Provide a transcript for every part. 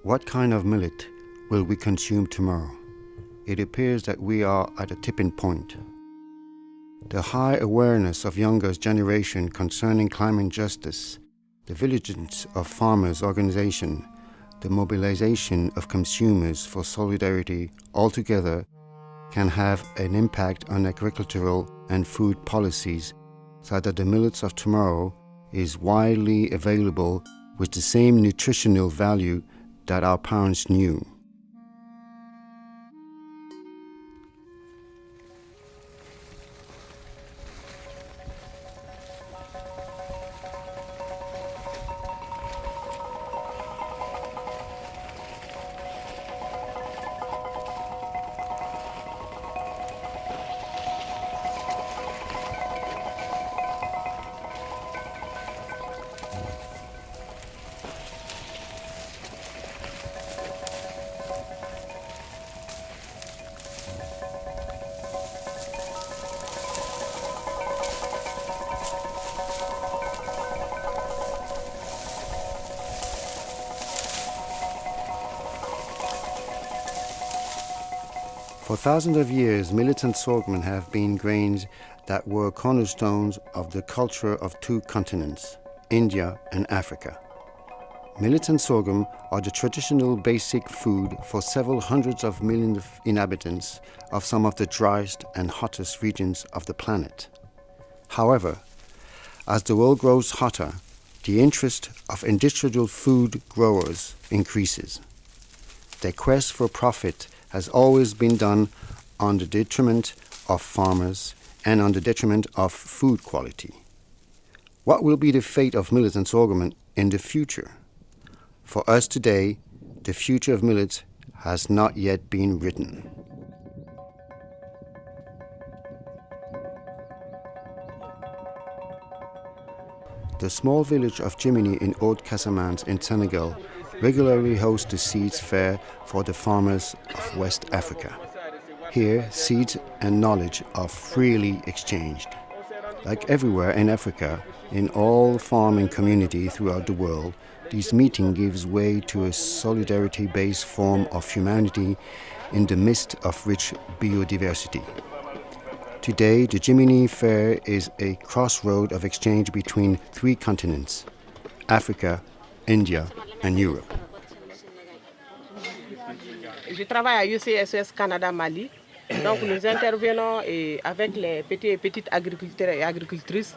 What kind of millet will we consume tomorrow? It appears that we are at a tipping point. The high awareness of younger generation concerning climate justice, the vigilance of farmers' organization, the mobilization of consumers for solidarity altogether can have an impact on agricultural and food policies so that the millets of tomorrow is widely available with the same nutritional value that our parents knew. For thousands of years, millet and sorghum have been grains that were cornerstones of the culture of two continents, India and Africa. Millet and sorghum are the traditional basic food for several hundreds of millions of inhabitants of some of the driest and hottest regions of the planet. However, as the world grows hotter, the interest of industrial food growers increases. Their quest for profit has always been done on the detriment of farmers and on the detriment of food quality. What will be the fate of millet and sorghum in the future? For us today, the future of millet has not yet been written. The small village of Jimini in Haute-Casamance in Senegal regularly hosts the seeds fair for the farmers of West Africa. Here, seeds and knowledge are freely exchanged. Like everywhere in Africa, in all farming communities throughout the world, this meeting gives way to a solidarity-based form of humanity in the midst of rich biodiversity. Today, the Jimini Fair is a crossroad of exchange between three continents, Africa, India and Europe. Je travaille à UCSS Canada Mali. Donc nous intervenons avec les petits et petites agriculteurs et agricultrices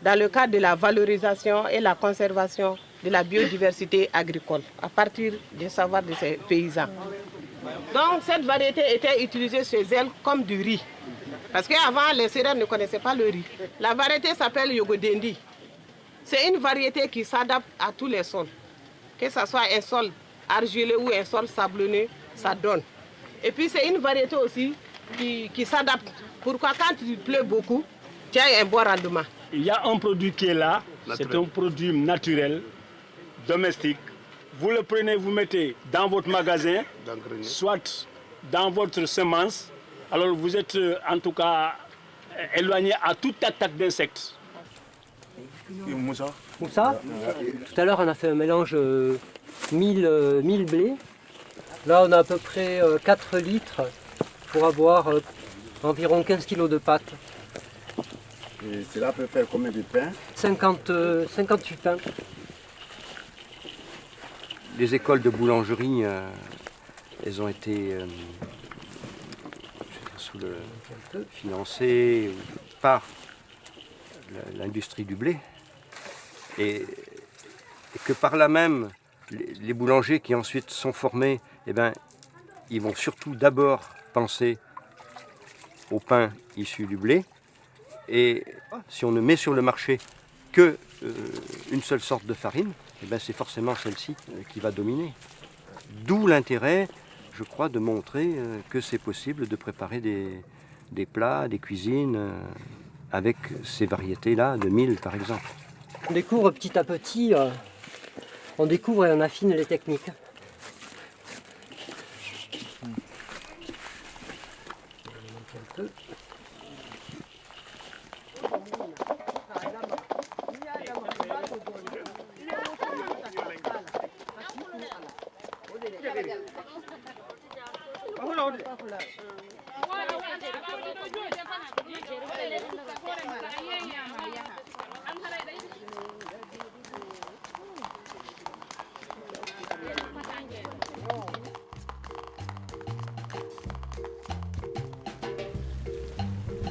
dans le cadre de la valorisation et la conservation de la biodiversité agricole à partir des savoirs de ces paysans. Donc cette variété était utilisée chez elles comme du riz. Parce qu'avant les Sérères ne connaissaient pas le riz. La variété s'appelle Yogodendi. C'est une variété qui s'adapte à tous les sols. Que ce soit un sol argileux ou un sol sablonneux, ça donne. Et puis c'est une variété aussi qui s'adapte. Pourquoi quand il pleut beaucoup, tu as un bon rendement. Il y a un produit qui est là, c'est un produit naturel, domestique. Vous le prenez, vous mettez dans votre magasin, soit dans votre semence. Alors vous êtes en tout cas éloigné à toute attaque d'insectes. Moussa, tout à l'heure on a fait un mélange 1000 blés. Là on a à peu près 4 litres pour avoir environ 15 kg de pâte. Et cela peut faire combien de pains? 58 pains. Les écoles de boulangerie, elles ont été financées par l'industrie du blé. Et que par là même, les boulangers qui ensuite sont formés, eh ben, ils vont surtout d'abord penser au pain issu du blé. Et si on ne met sur le marché que une seule sorte de farine, eh ben, c'est forcément celle-ci qui va dominer. D'où l'intérêt, je crois, de montrer que c'est possible de préparer des plats, des cuisines avec ces variétés-là, de mil par exemple. On découvre petit à petit, on découvre et on affine les techniques.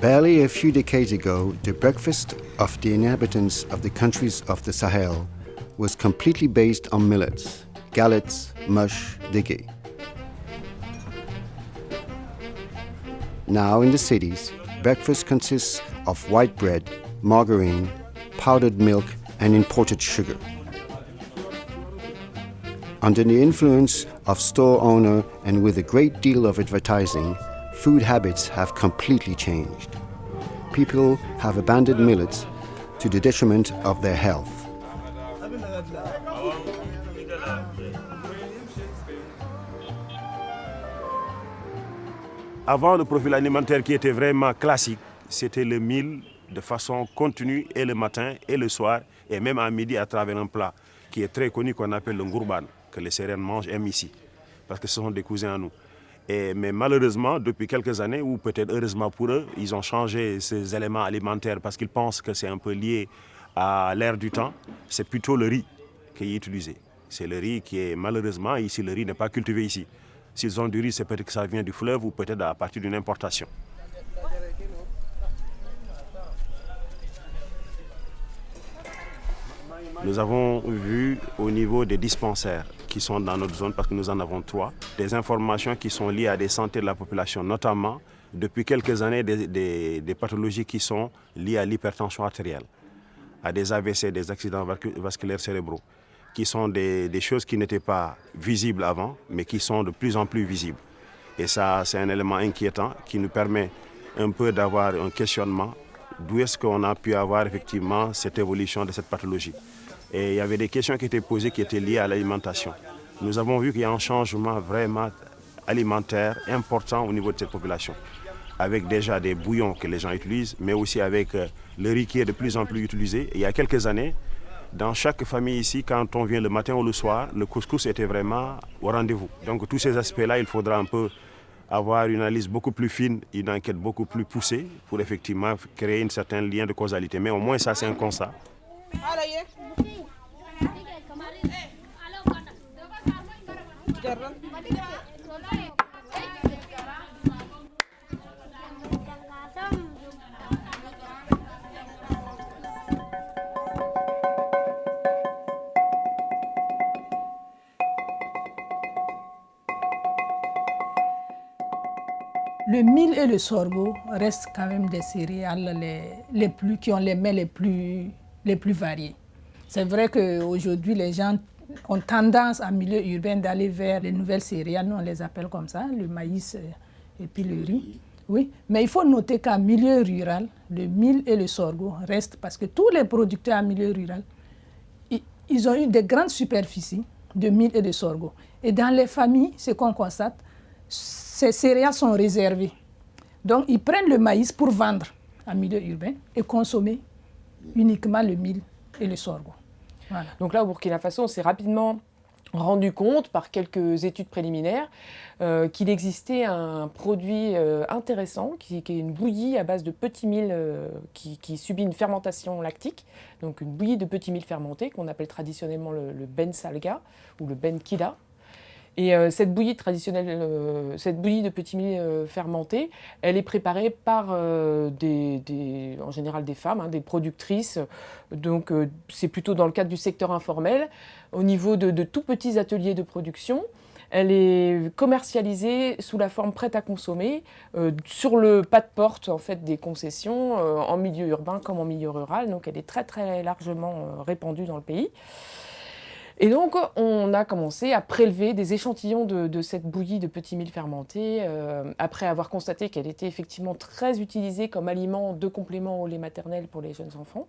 Barely a few decades ago, the breakfast of the inhabitants of the countries of the Sahel was completely based on millets, gallets, mush, dege. Now in the cities, breakfast consists of white bread, margarine, powdered milk, and imported sugar. Under the influence of store owner and with a great deal of advertising, food habits have completely changed. People have abandoned millets to the detriment of their health. Avant, le profil alimentaire qui était vraiment classique, c'était le mil de façon continue et le matin et le soir et même à midi à travers un plat qui est très connu qu'on appelle le ngourban, que les Syriens mangent, aiment ici, parce que ce sont des cousins à nous. Mais malheureusement, depuis quelques années, ou peut-être heureusement pour eux, ils ont changé ces éléments alimentaires parce qu'ils pensent que c'est un peu lié à l'ère du temps. C'est plutôt le riz qui est utilisé. C'est le riz qui est malheureusement, ici le riz n'est pas cultivé ici. S'ils ont du riz, c'est peut-être que ça vient du fleuve ou peut-être à partir d'une importation. Nous avons vu au niveau des dispensaires qui sont dans notre zone, parce que nous en avons 3, des informations qui sont liées à des santé de la population, notamment depuis quelques années des pathologies qui sont liées à l'hypertension artérielle, à des AVC, des accidents vasculaires cérébraux, qui sont des choses qui n'étaient pas visibles avant, mais qui sont de plus en plus visibles. Et ça, c'est un élément inquiétant qui nous permet un peu d'avoir un questionnement d'où est-ce qu'on a pu avoir effectivement cette évolution de cette pathologie. Et il y avait des questions qui étaient posées qui étaient liées à l'alimentation. Nous avons vu qu'il y a un changement vraiment alimentaire important au niveau de cette population, avec déjà des bouillons que les gens utilisent, mais aussi avec le riz qui est de plus en plus utilisé. Et il y a quelques années, dans chaque famille ici, quand on vient le matin ou le soir, le couscous était vraiment au rendez-vous. Donc tous ces aspects-là, il faudra un peu avoir une analyse beaucoup plus fine, une enquête beaucoup plus poussée pour effectivement créer un certain lien de causalité. Mais au moins ça, c'est un constat. Le mil et le sorgho restent quand même des céréales qui ont les mets les plus variés. C'est vrai qu'aujourd'hui, les gens ont tendance en milieu urbain d'aller vers les nouvelles céréales, nous on les appelle comme ça, le maïs et puis le riz. Oui, mais il faut noter qu'en milieu rural, le mil et le sorgho restent, parce que tous les producteurs en milieu rural, ils ont eu de grandes superficies de mil et de sorgho. Et dans les familles, ce qu'on constate, ces céréales sont réservées. Donc, ils prennent le maïs pour vendre en milieu urbain et consommer uniquement le mil et le sorgho. Voilà. Donc là, au Burkina Faso, on s'est rapidement rendu compte, par quelques études préliminaires, qu'il existait un produit intéressant, qui est une bouillie à base de petits mil qui subit une fermentation lactique, donc une bouillie de petits mil fermentés, qu'on appelle traditionnellement le ben salga ou le ben kida. Et cette bouillie traditionnelle, cette bouillie de petits mil fermentés, elle est préparée par en général des femmes, des productrices. Donc c'est plutôt dans le cadre du secteur informel, au niveau de tout petits ateliers de production. Elle est commercialisée sous la forme prête à consommer, sur le pas de porte en fait, des concessions, en milieu urbain comme en milieu rural. Donc elle est très très largement répandue dans le pays. Et donc, on a commencé à prélever des échantillons de cette bouillie de petits mil fermentés, après avoir constaté qu'elle était effectivement très utilisée comme aliment de complément au lait maternel pour les jeunes enfants,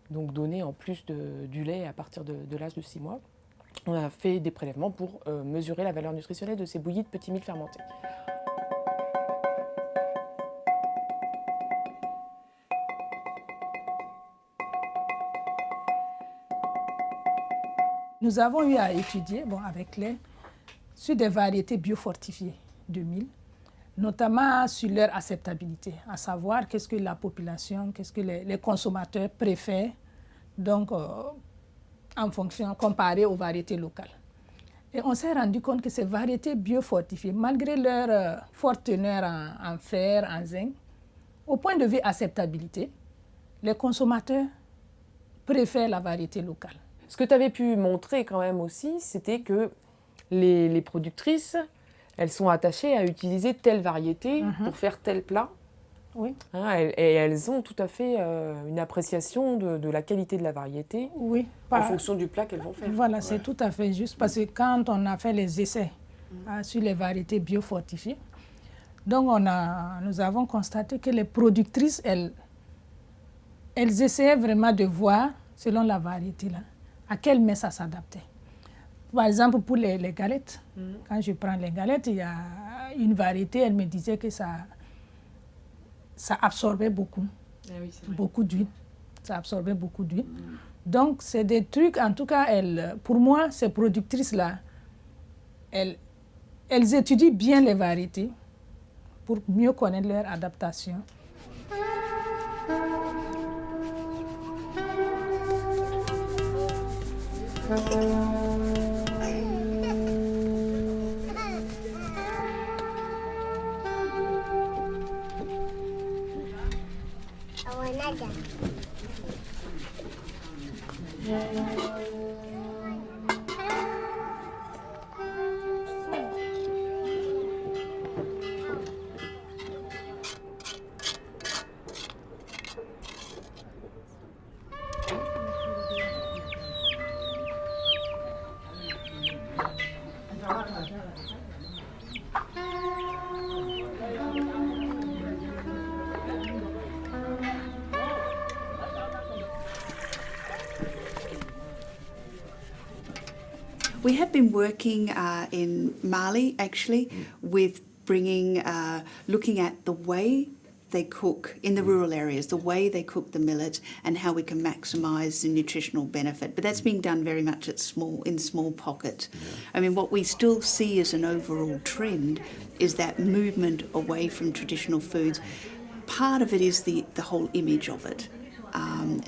donc donné en plus du lait à partir de l'âge de 6 mois. On a fait des prélèvements pour mesurer la valeur nutritionnelle de ces bouillies de petits mil fermentés. Nous avons eu à étudier, avec l'aide, sur des variétés biofortifiées de mil, notamment sur leur acceptabilité, à savoir qu'est-ce que la population, qu'est-ce que les consommateurs préfèrent, donc en fonction, comparé aux variétés locales. Et on s'est rendu compte que ces variétés biofortifiées, malgré leur forte teneur en fer, en zinc, au point de vue acceptabilité, les consommateurs préfèrent la variété locale. Ce que tu avais pu montrer quand même aussi, c'était que les productrices, elles sont attachées à utiliser telle variété pour faire tel plat. Oui. Hein, et elles ont tout à fait une appréciation de la qualité de la variété en fonction du plat qu'elles vont faire. Voilà, c'est tout à fait juste. Parce que quand on a fait les essais sur les variétés biofortifiées, donc nous avons constaté que les productrices, elles essayaient vraiment de voir, selon la variété, là, à quel mets ça s'adaptait. Par exemple, pour les galettes, quand je prends les galettes, il y a une variété, elle me disait que ça absorbait beaucoup, beaucoup d'huile. Ça absorbait beaucoup d'huile. Donc, c'est des trucs, en tout cas, pour moi, ces productrices-là, elles étudient bien les variétés pour mieux connaître leur adaptation. We have been working in Mali, actually, with looking at the way they cook in the rural areas, the way they cook the millet and how we can maximise the nutritional benefit. But that's being done very much in small pockets. I mean, what we still see as an overall trend is that movement away from traditional foods. Part of it is the whole image of it.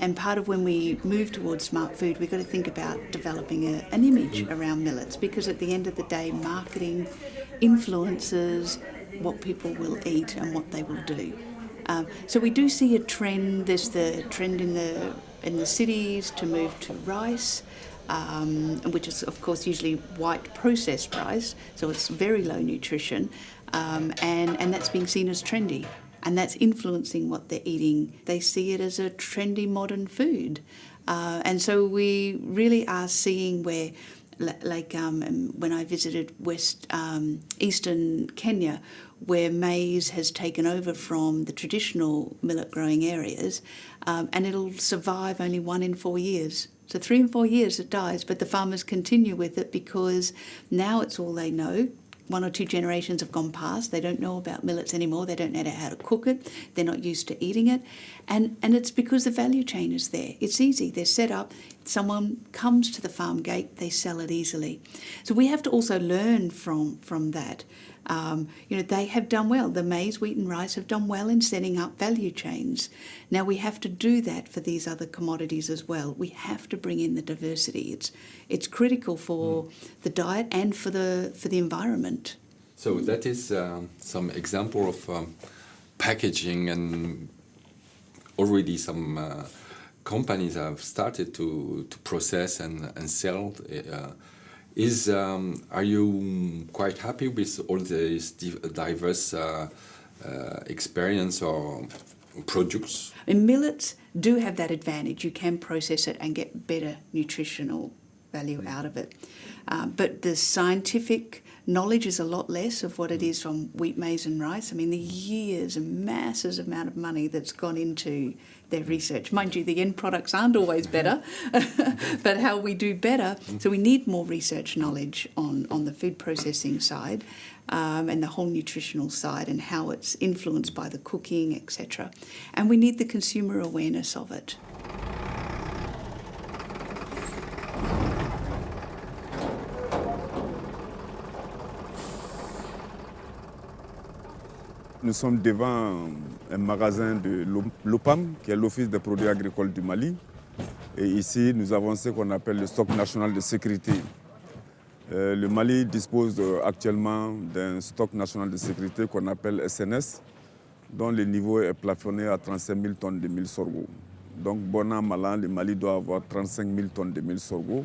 And part of when we move towards smart food, we've got to think about developing an image around millets, because at the end of the day, marketing influences what people will eat and what they will do. So we do see a trend. There's the trend in the cities to move to rice, which is of course usually white processed rice, so it's very low nutrition, and that's being seen as trendy. And that's influencing what they're eating. They see it as a trendy modern food. And so we really are seeing where, like when I visited eastern Kenya, where maize has taken over from the traditional millet growing areas, and it'll survive only 1 in 4 years. So 3 and 4 years it dies, but the farmers continue with it because now it's all they know. 1 or 2 generations have gone past. They don't know about millets anymore. They don't know how to cook it. They're not used to eating it. And it's because the value chain is there. It's easy. They're set up. Someone comes to the farm gate, they sell it easily. So we have to also learn from that. They have done well. The maize, wheat and rice have done well in setting up value chains. Now we have to do that for these other commodities as well. We have to bring in the diversity. It's critical for the diet and for the environment. So that is some example of packaging, and already some companies have started to process and sell. Are you quite happy with all these diverse experience or products? And millets do have that advantage. You can process it and get better nutritional value out of it. But the scientific knowledge is a lot less of what it is from wheat, maize and rice. I mean, the years and massive amount of money that's gone into their research. Mind you, the end products aren't always better, but how we do better. So we need more research knowledge on the food processing side and the whole nutritional side and how it's influenced by the cooking, etc. And we need the consumer awareness of it. Nous sommes devant un magasin de l'OPAM, qui est l'Office des produits agricoles du Mali. Et ici, nous avons ce qu'on appelle le stock national de sécurité. Le Mali dispose actuellement d'un stock national de sécurité qu'on appelle SNS, dont le niveau est plafonné à 35 000 tonnes de mil sorgho. Donc, bon an, mal an, le Mali doit avoir 35 000 tonnes de mil sorgho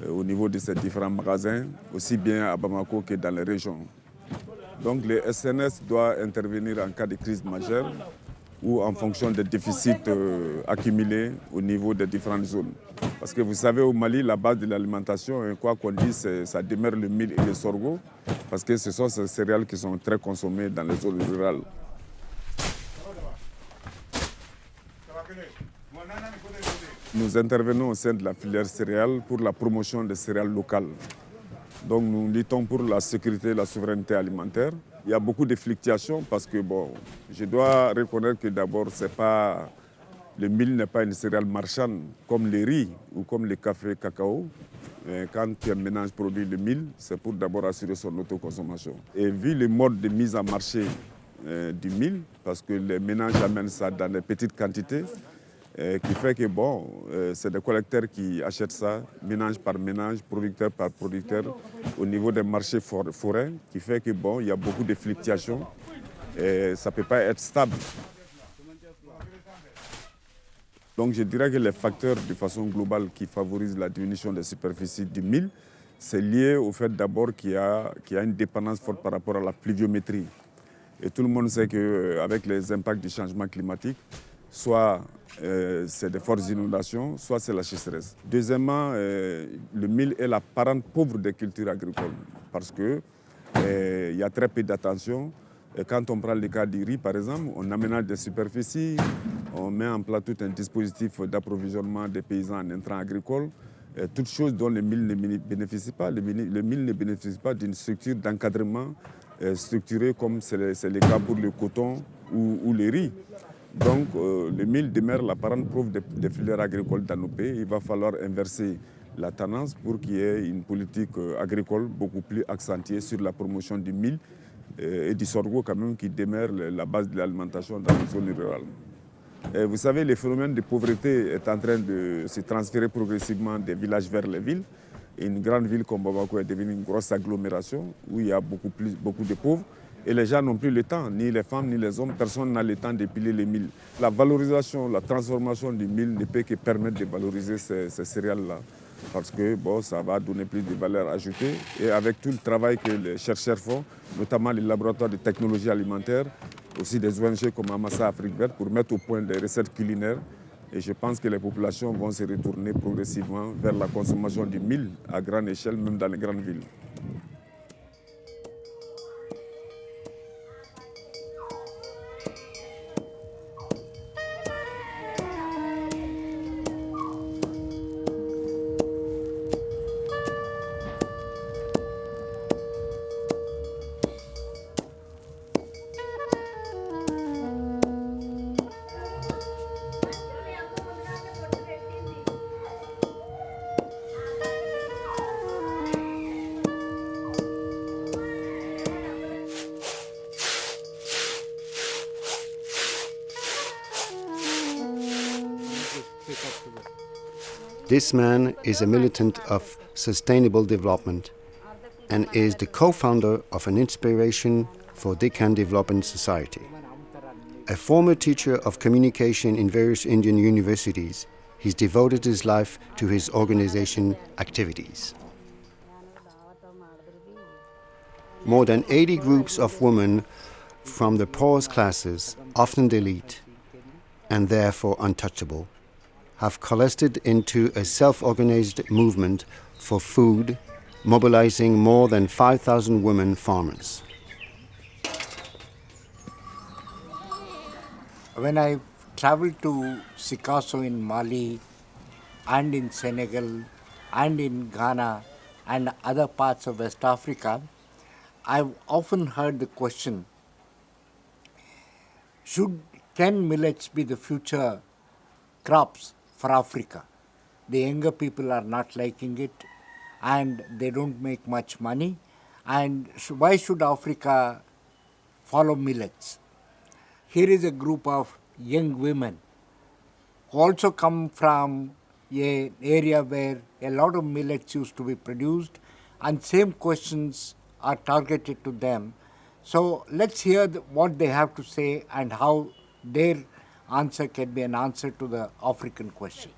au niveau de ses différents magasins, aussi bien à Bamako que dans les régions. Donc, le SNS doit intervenir en cas de crise majeure ou en fonction des déficits accumulés au niveau des différentes zones. Parce que vous savez, au Mali, la base de l'alimentation, quoi qu'on dise, ça demeure le mil et le sorgho, parce que ce sont ces céréales qui sont très consommées dans les zones rurales. Nous intervenons au sein de la filière céréales pour la promotion des céréales locales. Donc nous luttons pour la sécurité et la souveraineté alimentaire. Il y a beaucoup de fluctuations parce que je dois reconnaître que d'abord le mil n'est pas une céréale marchande comme le riz ou comme le café cacao. Mais quand un ménage produit le mil, c'est pour d'abord assurer son autoconsommation. Et vu le mode de mise en marché du mil, parce que les ménages amènent ça dans des petites quantités, qui fait que c'est des collecteurs qui achètent ça, ménage par ménage, producteur par producteur, au niveau des marchés forains, qui fait que il y a beaucoup de fluctuations et ça ne peut pas être stable. Donc je dirais que les facteurs de façon globale qui favorisent la diminution des superficies du mil, c'est lié au fait d'abord qu'il y a une dépendance forte par rapport à la pluviométrie. Et tout le monde sait qu'avec les impacts du changement climatique, soit c'est des fortes inondations, soit c'est la sécheresse. Deuxièmement, le mil est la parente pauvre des cultures agricoles parce qu'il y a très peu d'attention. Et quand on prend le cas du riz, par exemple, on aménage des superficies, on met en place tout un dispositif d'approvisionnement des paysans en intrants agricoles, toutes choses dont le mil ne bénéficie pas. Le mil ne bénéficie pas d'une structure d'encadrement structurée comme c'est le cas pour le coton ou le riz. Donc le mil demeure la parente pauvre des filières agricoles dans nos pays. Il va falloir inverser la tendance pour qu'il y ait une politique agricole beaucoup plus accentuée sur la promotion du mil et du sorgho quand même qui demeure la base de l'alimentation dans les zones rurales. Et vous savez, le phénomène de pauvreté est en train de se transférer progressivement des villages vers les villes. Et une grande ville comme Bamako est devenue une grosse agglomération où il y a beaucoup de pauvres. Et les gens n'ont plus le temps, ni les femmes, ni les hommes, personne n'a le temps de piler les mil. La valorisation, la transformation du mil ne peut que permettre de valoriser ces céréales-là. Parce que ça va donner plus de valeur ajoutée. Et avec tout le travail que les chercheurs font, notamment les laboratoires de technologie alimentaire, aussi des ONG comme Amassa Afrique Verte, pour mettre au point des recettes culinaires. Et je pense que les populations vont se retourner progressivement vers la consommation du mil à grande échelle, même dans les grandes villes. This man is a militant of sustainable development and is the co-founder of an inspiration for Deccan Development Society. A former teacher of communication in various Indian universities, he's devoted his life to his organization activities. More than 80 groups of women from the poorest classes, often the elite, and therefore untouchable, have coalesced into a self-organized movement for food, mobilizing more than 5,000 women farmers. When I traveled to Sikasso in Mali and in Senegal and in Ghana and other parts of West Africa, I've often heard the question, can millets be the future crops for Africa? The younger people are not liking it and they don't make much money. And why should Africa follow millets? Here is a group of young women who also come from an area where a lot of millets used to be produced, and same questions are targeted to them. So let's hear what they have to say and how their answer can be an answer to the African question.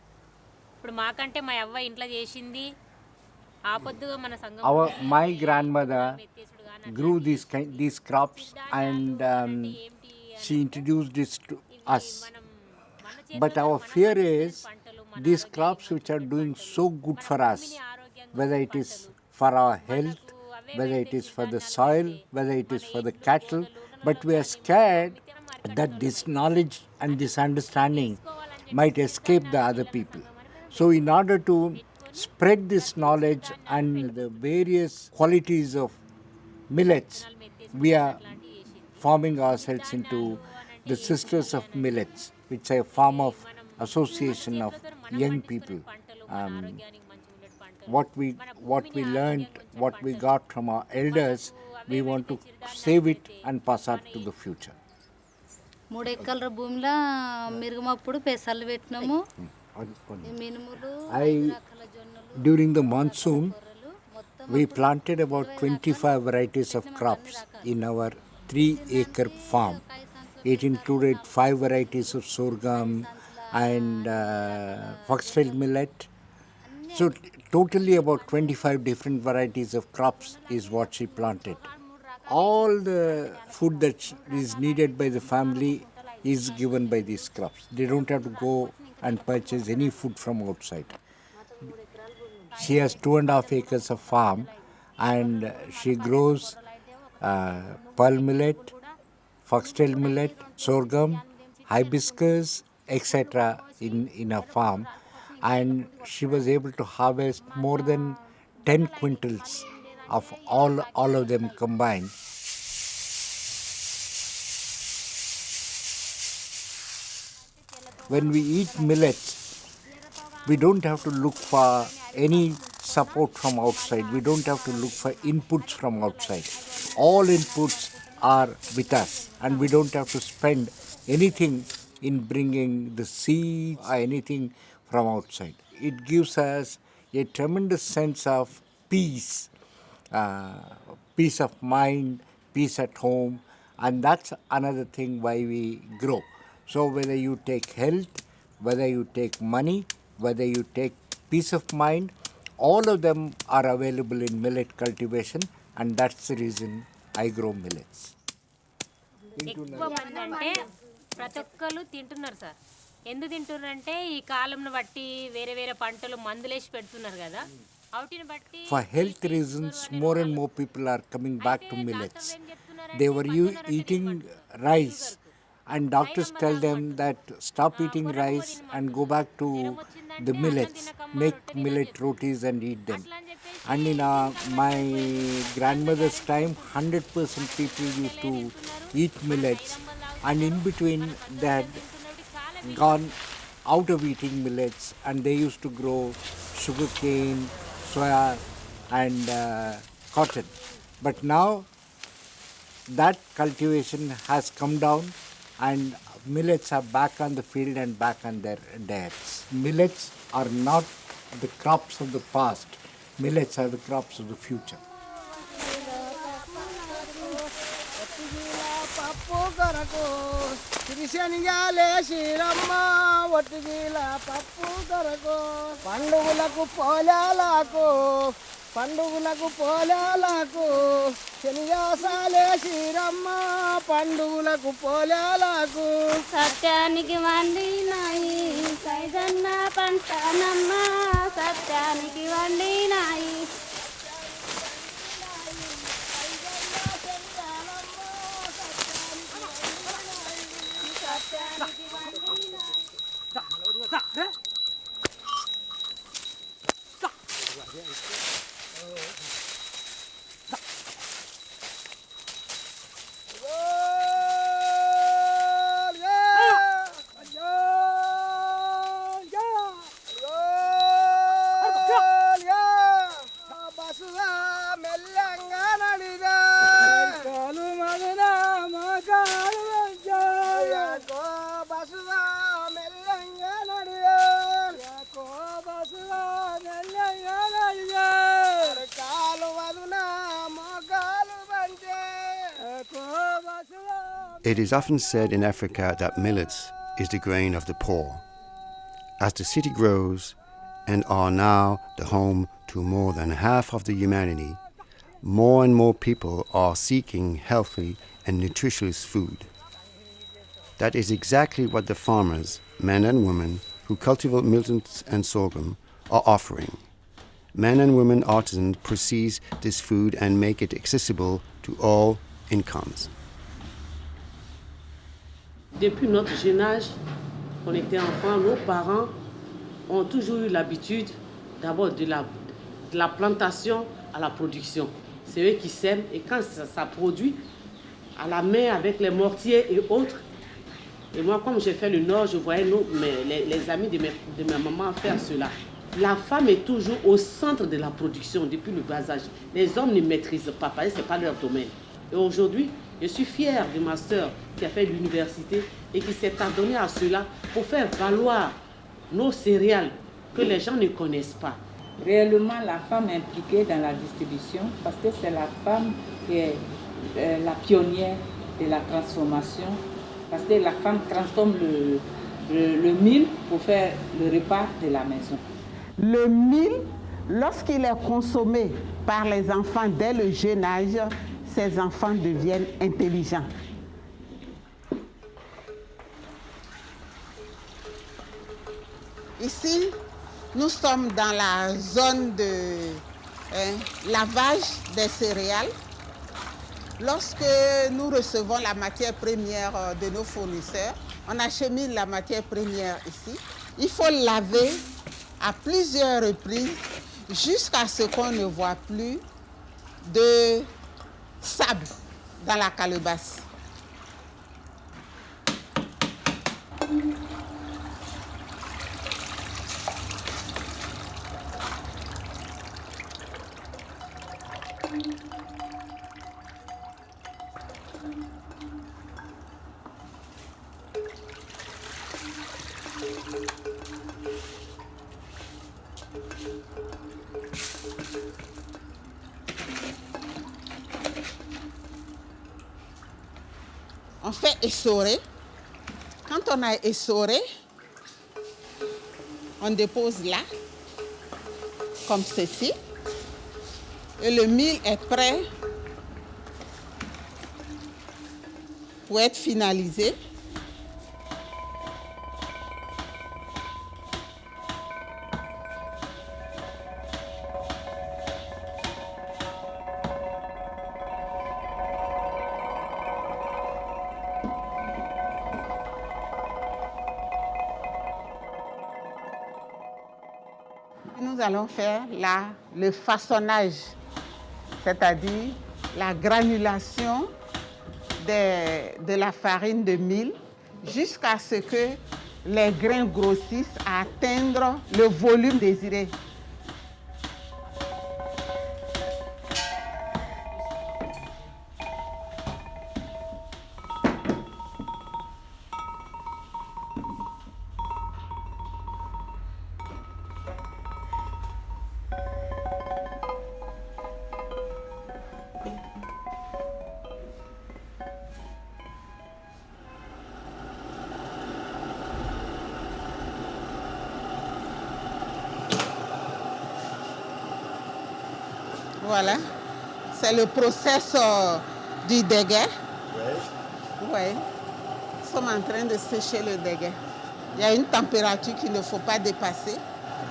My grandmother grew these crops and she introduced this to us. But our fear is these crops which are doing so good for us, whether it is for our health, whether it is for the soil, whether it is for the cattle, but we are scared that this knowledge and this understanding might escape the other people. So in order to spread this knowledge and the various qualities of millets, we are forming ourselves into the Sisters of Millets, which is a form of association of young people. What we learned, what we got from our elders, we want to save it and pass on to the future. During the monsoon, we planted about 25 varieties of crops in our 3-acre farm. It included 5 varieties of sorghum and foxtail millet. So totally about 25 different varieties of crops is what she planted. All the food that is needed by the family is given by these crops. They don't have to go and purchase any food from outside. She has 2.5 acres of farm and she grows pearl millet, foxtail millet, sorghum, hibiscus, etc. in her farm. And she was able to harvest more than 10 quintals of all of them combined. When we eat millets, we don't have to look for any support from outside. We don't have to look for inputs from outside. All inputs are with us and we don't have to spend anything in bringing the seeds or anything from outside. It gives us a tremendous sense of peace, peace of mind, peace at home, and that's another thing why we grow. So whether you take health, whether you take money, whether you take peace of mind, all of them are available in millet cultivation, and that's the reason I grow millets. ఎక్కువ మంది అంటే ప్రతి ఒక్కరు తింటున్నారు sir. ఎందుకు తింటున్నారంటే ఈ కాలంను బట్టి వేరే వేరే పంటలు మందులేసి పెడుతున్నారు కదా. For health reasons, more and more people are coming back to millets. They were eating rice, and doctors tell them that stop eating rice and go back to the millets, make millet rotis and eat them. And in my grandmother's time, 100% people used to eat millets, and in between they had gone out of eating millets and they used to grow sugarcane, soya and cotton. But now that cultivation has come down and millets are back on the field and back on their diets. Millets are not the crops of the past. Millets are the crops of the future. పండుగులకు పోలాలకు శనియాసాలే శ్రీరమ్మ పండుగులకు పోలాలకు సత్యానికి వండినాయి సైదన్న పంటనమ్మ సత్యానికి వండినాయి కాల It is often said in Africa that millets is the grain of the poor. As the city grows and are now the home to more than half of the humanity, more and more people are seeking healthy and nutritious food. That is exactly what the farmers, men and women, who cultivate millet and sorghum are offering. Men and women artisans process this food and make it accessible to all incomes. Depuis notre jeune âge, on était enfant, nos parents ont toujours eu l'habitude d'abord de la plantation à la production. C'est eux qui sèment et quand ça produit, à la main avec les mortiers et autres. Et moi, comme j'ai fait le Nord, je voyais les amis de ma maman faire cela. La femme est toujours au centre de la production depuis le bas âge. Les hommes ne maîtrisent pas, parce que ce n'est pas leur domaine. Et aujourd'hui, je suis fière de ma sœur qui a fait l'université et qui s'est adonnée à cela pour faire valoir nos céréales que les gens ne connaissent pas. Réellement, la femme est impliquée dans la distribution parce que c'est la femme qui est la pionnière de la transformation. Parce que la femme transforme le mil pour faire le repas de la maison. Le mil, lorsqu'il est consommé par les enfants dès le jeune âge, ces enfants deviennent intelligents. Ici, nous sommes dans la zone de lavage des céréales. Lorsque nous recevons la matière première de nos fournisseurs, on achemine la matière première ici. Il faut laver à plusieurs reprises jusqu'à ce qu'on ne voit plus de sable dans la calebasse. On fait essorer. Quand on a essoré, on dépose là, comme ceci. Et le mil est prêt pour être finalisé. Nous allons faire là le façonnage, c'est-à-dire la granulation de la farine de mil jusqu'à ce que les grains grossissent à atteindre le volume désiré. Voilà, c'est le process du déguet. Oui, nous sommes en train de sécher le déguet. Il y a une température qu'il ne faut pas dépasser,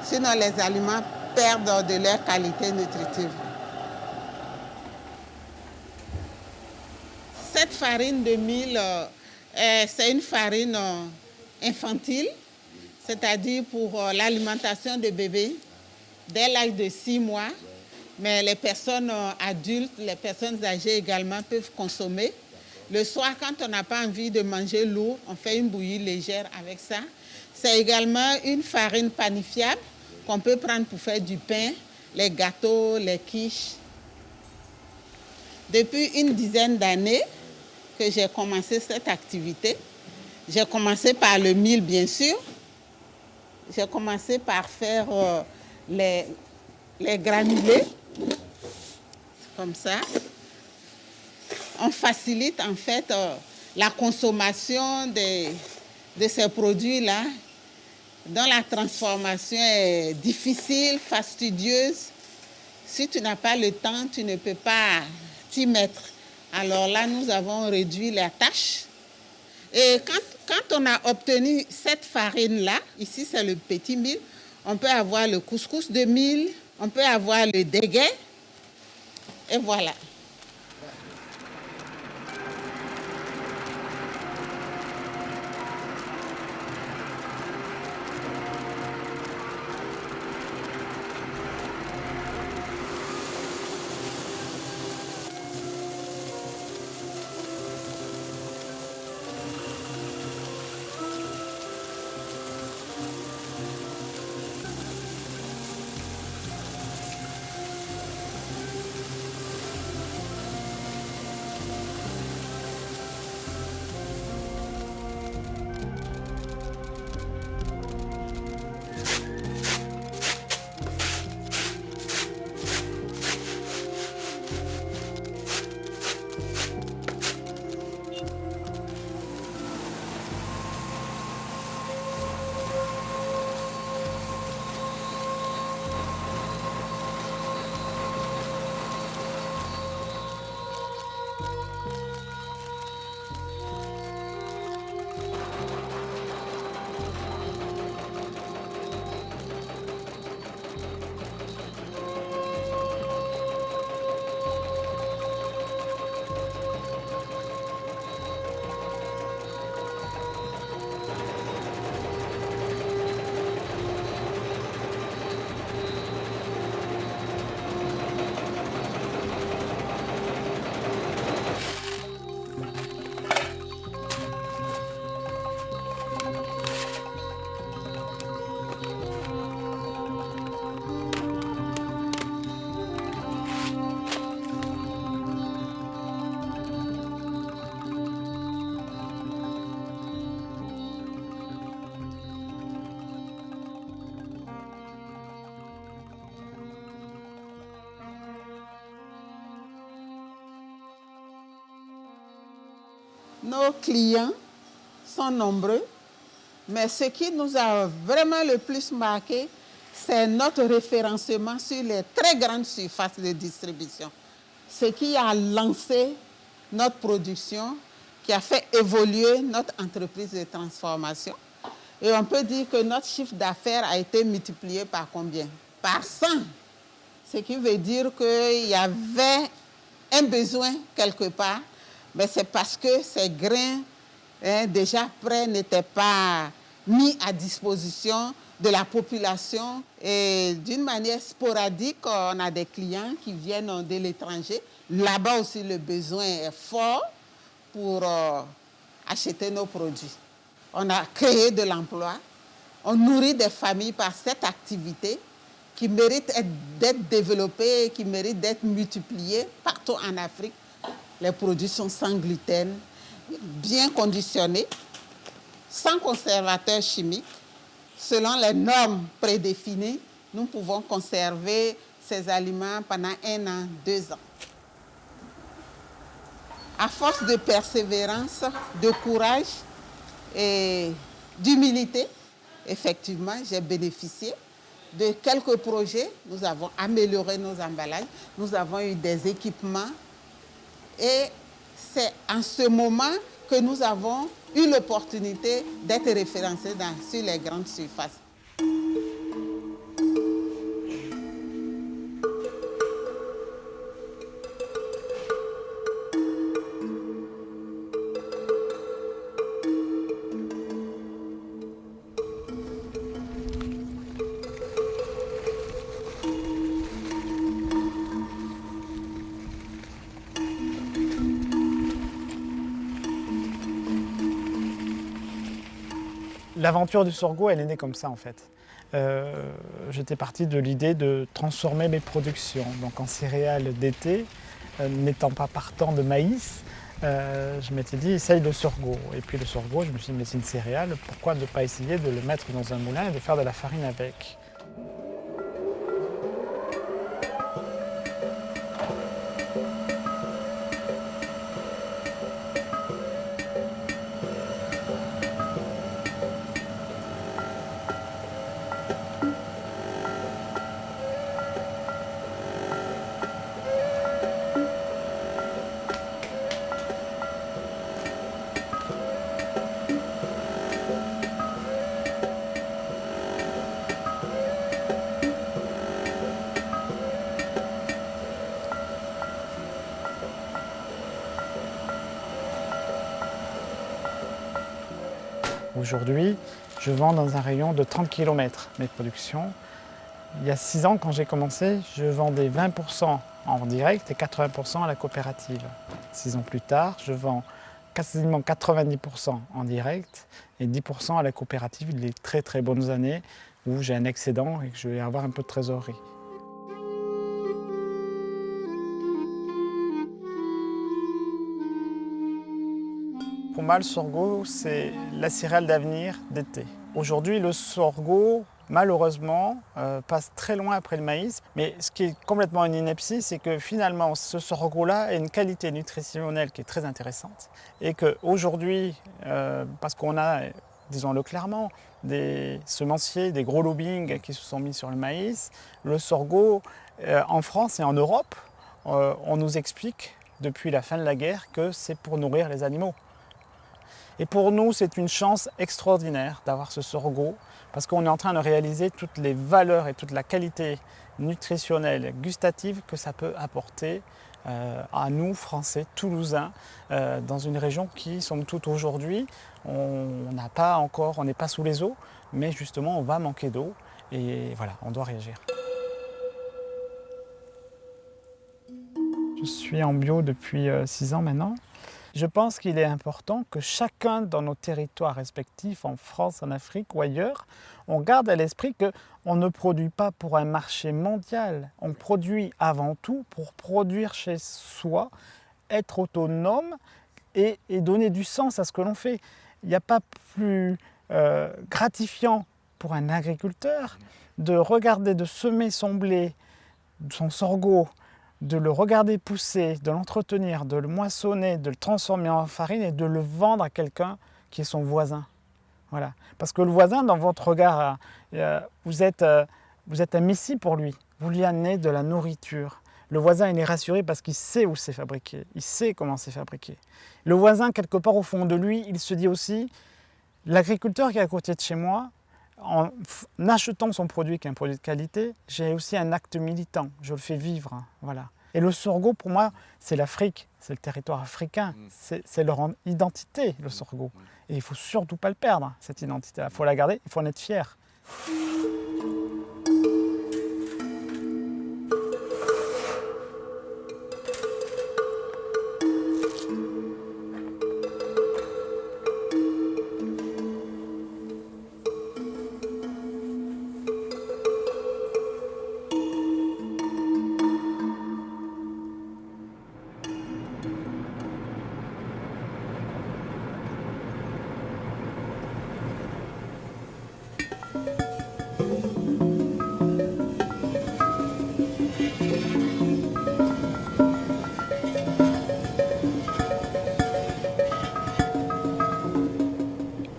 sinon les aliments perdent de leur qualité nutritive. Cette farine de mil, c'est une farine infantile, c'est-à-dire pour l'alimentation des bébés dès l'âge de 6 mois. Mais les personnes adultes, les personnes âgées également peuvent consommer. Le soir, quand on n'a pas envie de manger lourd, on fait une bouillie légère avec ça. C'est également une farine panifiable qu'on peut prendre pour faire du pain, les gâteaux, les quiches. Depuis une dizaine d'années que j'ai commencé cette activité, j'ai commencé par le mil, bien sûr. J'ai commencé par faire les granulés. Comme ça, on facilite en fait la consommation de ces produits-là, dont la transformation est difficile, fastidieuse. Si tu n'as pas le temps, tu ne peux pas t'y mettre. Alors là, nous avons réduit la tâche. Et quand on a obtenu cette farine-là, ici c'est le petit mil, on peut avoir le couscous de mil, on peut avoir le dégué, et voilà. Nos clients sont nombreux, mais ce qui nous a vraiment le plus marqué, c'est notre référencement sur les très grandes surfaces de distribution. Ce qui a lancé notre production, qui a fait évoluer notre entreprise de transformation. Et on peut dire que notre chiffre d'affaires a été multiplié par combien? Par 100. Ce qui veut dire qu'il y avait un besoin quelque part, mais c'est parce que ces grains déjà prêts n'étaient pas mis à disposition de la population. Et d'une manière sporadique, on a des clients qui viennent de l'étranger. Là-bas aussi, le besoin est fort pour acheter nos produits. On a créé de l'emploi. On nourrit des familles par cette activité qui mérite d'être développée, qui mérite d'être multipliée partout en Afrique. Les produits sont sans gluten, bien conditionnés, sans conservateurs chimiques. Selon les normes prédéfinies, nous pouvons conserver ces aliments pendant 1 an, 2 ans. À force de persévérance, de courage et d'humilité, effectivement, j'ai bénéficié de quelques projets. Nous avons amélioré nos emballages, nous avons eu des équipements. Et c'est en ce moment que nous avons eu l'opportunité d'être référencés sur les grandes surfaces. L'aventure du sorgho, elle est née comme ça en fait. J'étais parti de l'idée de transformer mes productions donc en céréales d'été, n'étant pas partant de maïs. Je m'étais dit, essaye le sorgho. Et puis le sorgho, je me suis dit, mais c'est une céréale, pourquoi ne pas essayer de le mettre dans un moulin et de faire de la farine avec? aujourd'hui, je vends dans un rayon de 30 km mes productions. Il y a 6 ans, quand j'ai commencé, je vendais 20% en direct et 80% à la coopérative. 6 ans plus tard, je vends quasiment 90% en direct et 10% à la coopérative. Les très très bonnes années où j'ai un excédent et que je vais avoir un peu de trésorerie. Pour moi, le sorgho, c'est la céréale d'avenir d'été. Aujourd'hui, le sorgho, malheureusement, passe très loin après le maïs. Mais ce qui est complètement une ineptie, c'est que finalement, ce sorgho-là a une qualité nutritionnelle qui est très intéressante. Et qu'aujourd'hui, parce qu'on a, disons-le clairement, des semenciers, des gros lobbying qui se sont mis sur le maïs, le sorgho, en France et en Europe, on nous explique depuis la fin de la guerre que c'est pour nourrir les animaux. Et pour nous, c'est une chance extraordinaire d'avoir ce sorgho parce qu'on est en train de réaliser toutes les valeurs et toute la qualité nutritionnelle, gustative que ça peut apporter à nous, Français, Toulousains, dans une région qui, somme toute, aujourd'hui, on n'est pas sous les eaux, mais justement, on va manquer d'eau et voilà, on doit réagir. Je suis en bio depuis 6 ans maintenant. Je pense qu'il est important que chacun dans nos territoires respectifs, en France, en Afrique ou ailleurs, on garde à l'esprit qu'on ne produit pas pour un marché mondial. On produit avant tout pour produire chez soi, être autonome et donner du sens à ce que l'on fait. Il n'y a pas plus gratifiant pour un agriculteur de regarder, de semer son blé, son sorgho, de le regarder pousser, de l'entretenir, de le moissonner, de le transformer en farine et de le vendre à quelqu'un qui est son voisin. Voilà. Parce que le voisin, dans votre regard, vous êtes un messie pour lui. Vous lui amenez de la nourriture. Le voisin, il est rassuré parce qu'il sait où c'est fabriqué. Il sait comment c'est fabriqué. Le voisin, quelque part au fond de lui, il se dit aussi, l'agriculteur qui est à côté de chez moi, en achetant son produit qui est un produit de qualité, j'ai aussi un acte militant, je le fais vivre. Voilà. Et le sorgho, pour moi, c'est l'Afrique, c'est le territoire africain, c'est leur identité, le sorgho. Et il ne faut surtout pas le perdre, cette identité-là. Il faut la garder, il faut en être fier.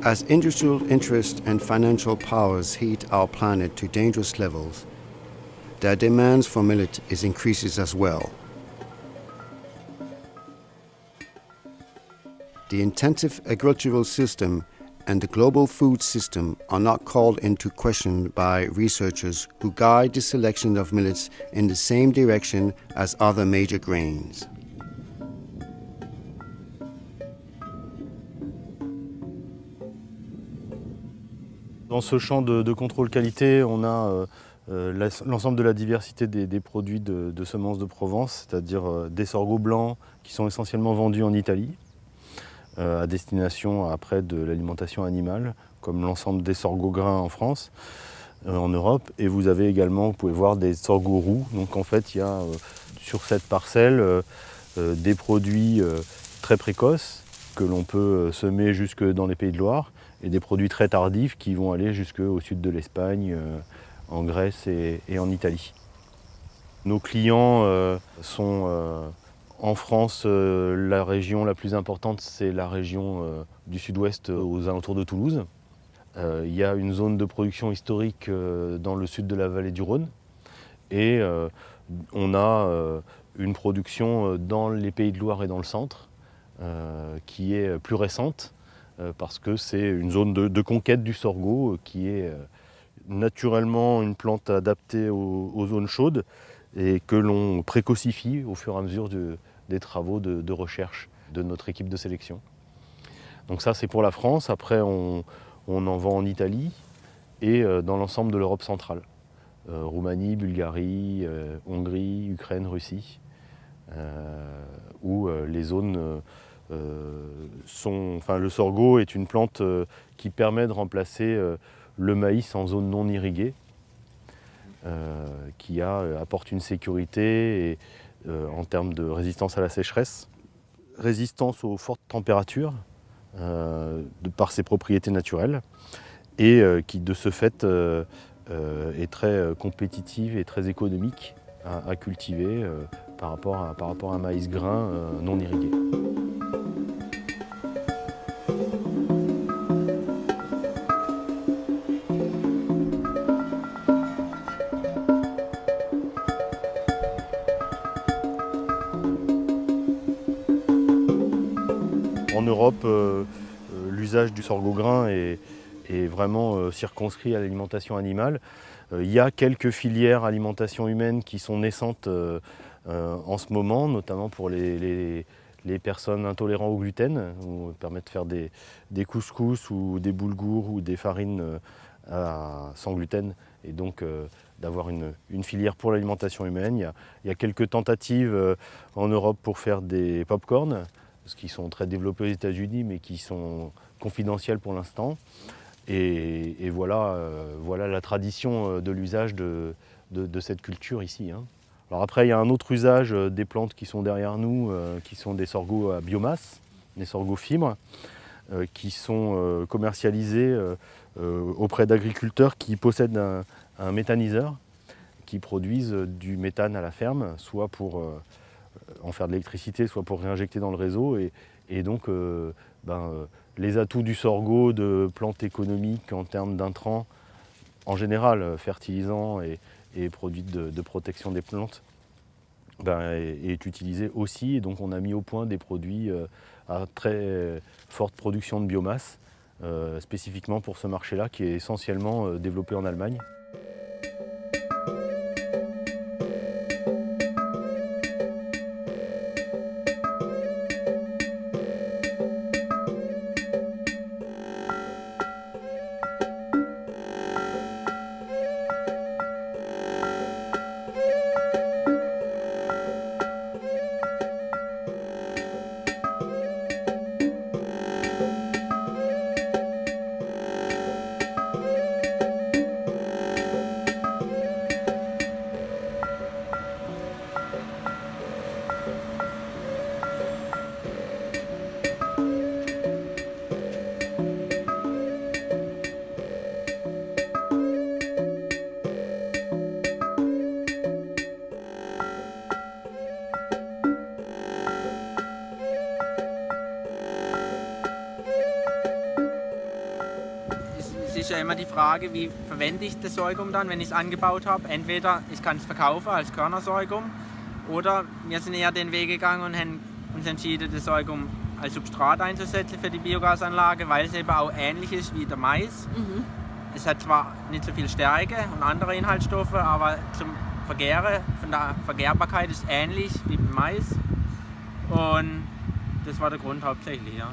As industrial interest and financial powers heat our planet to dangerous levels, their demands for millet increases as well. The intensive agricultural system and the global food system are not called into question by researchers who guide the selection of millets in the same direction as other major grains. Dans ce champ de contrôle qualité, on a l'ensemble de la diversité des produits de semences de Provence, c'est-à-dire des sorghos blancs qui sont essentiellement vendus en Italie, à destination après de l'alimentation animale, comme l'ensemble des sorghos grains en France, en Europe. Et vous avez également, vous pouvez voir des sorghos roux. Donc en fait, il y a sur cette parcelle des produits très précoces que l'on peut semer jusque dans les Pays de Loire, et des produits très tardifs qui vont aller jusqu'au sud de l'Espagne, en Grèce et en Italie. Nos clients sont en France, la région la plus importante, c'est la région du sud-ouest aux alentours de Toulouse. Il y a une zone de production historique dans le sud de la vallée du Rhône. Et on a une production dans les Pays de Loire et dans le centre, qui est plus récente, parce que c'est une zone de conquête du sorgho qui est naturellement une plante adaptée aux zones chaudes et que l'on précocifie au fur et à mesure des travaux de recherche de notre équipe de sélection. Donc ça, c'est pour la France. Après, on On en vend en Italie et dans l'ensemble de l'Europe centrale. Roumanie, Bulgarie, Hongrie, Ukraine, Russie, où les zones sont... Enfin, le sorgho est une plante qui permet de remplacer le maïs en zone non irriguée, qui apporte une sécurité et, en termes de résistance à la sécheresse, résistance aux fortes températures par ses propriétés naturelles et qui de ce fait est très compétitive et très économique à cultiver par rapport à un maïs grain non irrigué. En Europe, l'usage du sorgho grain est vraiment circonscrit à l'alimentation animale. Il y a quelques filières alimentation humaine qui sont naissantes en ce moment, notamment pour les personnes intolérantes au gluten, où permet de faire des couscous ou des boulgours ou des farines sans gluten, et donc d'avoir une filière pour l'alimentation humaine. Il y a quelques tentatives en Europe pour faire des pop-corn, qui sont très développés aux États-Unis, mais qui sont confidentiels pour l'instant. Et voilà la tradition de l'usage de cette culture ici. Alors après, il y a un autre usage des plantes qui sont derrière nous, qui sont des sorghos à biomasse, des sorghos fibres, qui sont commercialisés auprès d'agriculteurs qui possèdent un méthaniseur, qui produisent du méthane à la ferme, soit pour en faire de l'électricité, soit pour réinjecter dans le réseau. Et donc, les atouts du sorgho de plantes économiques en termes d'intrants, en général fertilisants et produits de protection des plantes, est utilisé aussi. Et donc on a mis au point des produits à très forte production de biomasse, spécifiquement pour ce marché-là, qui est essentiellement développé en Allemagne. Es ist ja immer die Frage, wie verwende ich das Sorghum dann, wenn ich es angebaut habe. Entweder ich kann es verkaufen als Körnersorghum oder wir sind eher den Weg gegangen und haben uns entschieden, das Sorghum als Substrat einzusetzen für die Biogasanlage, weil es eben auch ähnlich ist wie der Mais. Es hat zwar nicht so viel Stärke und andere Inhaltsstoffe, aber zum Vergären, von der Vergärbarkeit ist es ähnlich wie beim Mais. Und das war der Grund hauptsächlich, ja.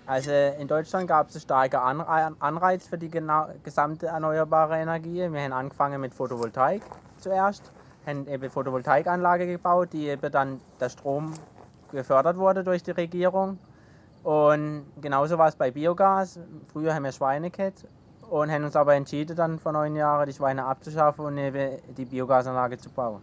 Also in Deutschland gab es einen starken Anreiz für die gesamte erneuerbare Energie. Wir haben angefangen mit Photovoltaik zuerst, haben eben Photovoltaikanlage gebaut, die eben dann der Strom gefördert wurde durch die Regierung. Und genauso war es bei Biogas. Früher haben wir Schweine gehabt und haben uns aber entschieden, dann vor 9 Jahren die Schweine abzuschaffen und eben die Biogasanlage zu bauen.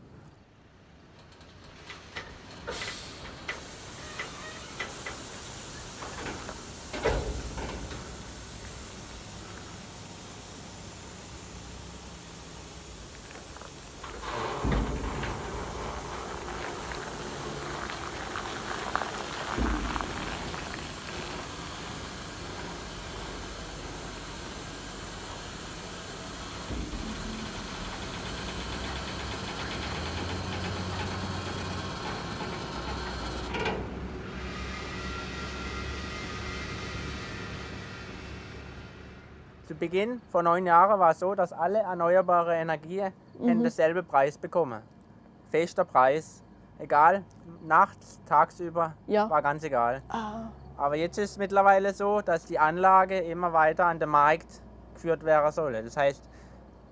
Zu Beginn vor 9 Jahren war es so, dass alle erneuerbare Energien dasselbe Preis bekommen. Fester Preis, egal, nachts, tagsüber, war ganz egal. Aber jetzt ist es mittlerweile so, dass die Anlage immer weiter an den Markt geführt werden soll. Das heißt,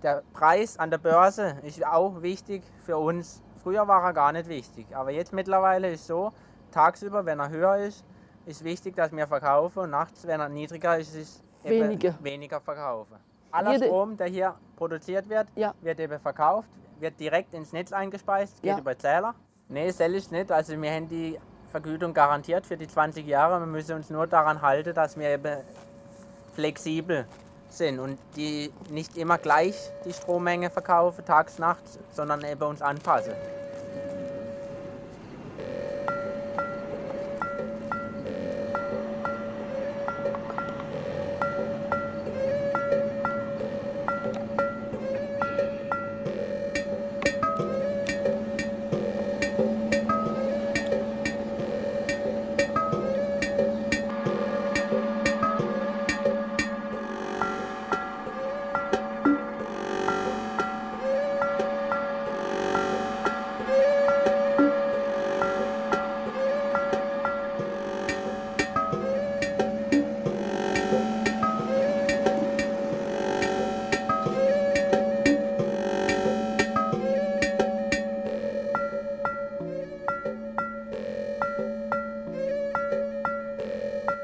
der Preis an der Börse ist auch wichtig für uns. Früher war er gar nicht wichtig, aber jetzt mittlerweile ist es so, tagsüber, wenn er höher ist wichtig, dass wir verkaufen und nachts, wenn er niedriger ist, ist weniger verkaufen. Aller Strom, der hier produziert wird, wird eben verkauft, wird direkt ins Netz eingespeist, geht über Zähler. Nee, sell ist nicht. Also wir haben die Vergütung garantiert für die 20 Jahre. Wir müssen uns nur daran halten, dass wir eben flexibel sind und die nicht immer gleich die Strommenge verkaufen, tags, nachts, sondern eben uns anpassen.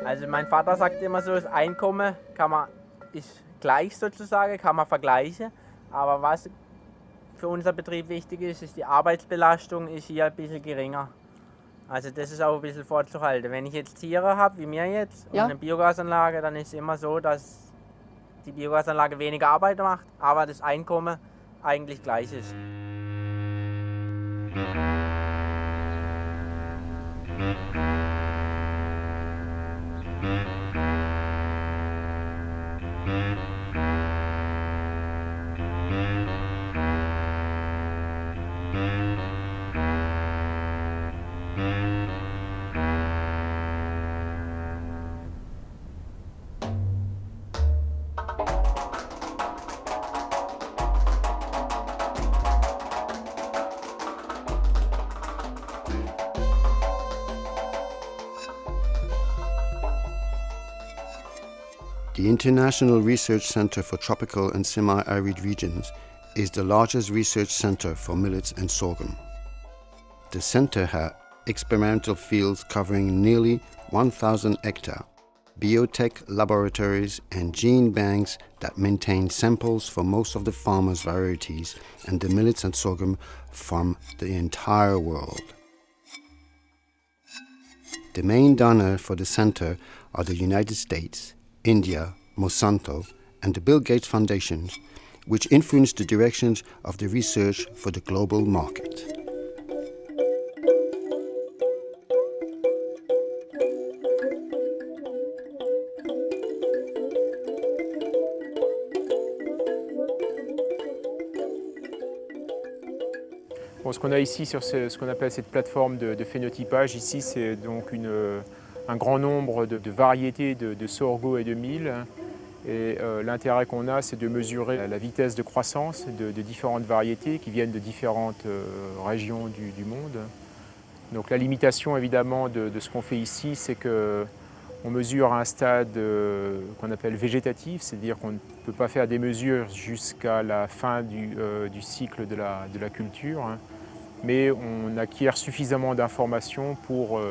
Also mein Vater sagt immer so, das Einkommen ist gleich sozusagen, kann man vergleichen. Aber was für unser Betrieb wichtig ist, ist die Arbeitsbelastung ist hier ein bisschen geringer. Also das ist auch ein bisschen vorzuhalten. Wenn ich jetzt Tiere habe, wie mir jetzt, und eine Biogasanlage, dann ist es immer so, dass die Biogasanlage weniger Arbeit macht, aber das Einkommen eigentlich gleich ist. The International Research Center for Tropical and Semi-Arid Regions is the largest research center for millets and sorghum. The center has experimental fields covering nearly 1,000 hectares, biotech laboratories and gene banks that maintain samples for most of the farmers' varieties and the millets and sorghum from the entire world. The main donor for the center are the United States, India, Monsanto, and the Bill Gates Foundation, which influence the directions of the research for the global market. Bon, ce qu'on a ici sur ce qu'on appelle cette plateforme de phénotypage, ici c'est donc un grand nombre de variétés de sorgho et de mil. Et l'intérêt qu'on a, c'est de mesurer la vitesse de croissance de différentes variétés qui viennent de différentes régions du monde. Donc la limitation évidemment de ce qu'on fait ici, c'est que On mesure à un stade qu'on appelle végétatif, c'est-à-dire qu'on ne peut pas faire des mesures jusqu'à la fin du cycle de la culture, hein, mais on acquiert suffisamment d'informations pour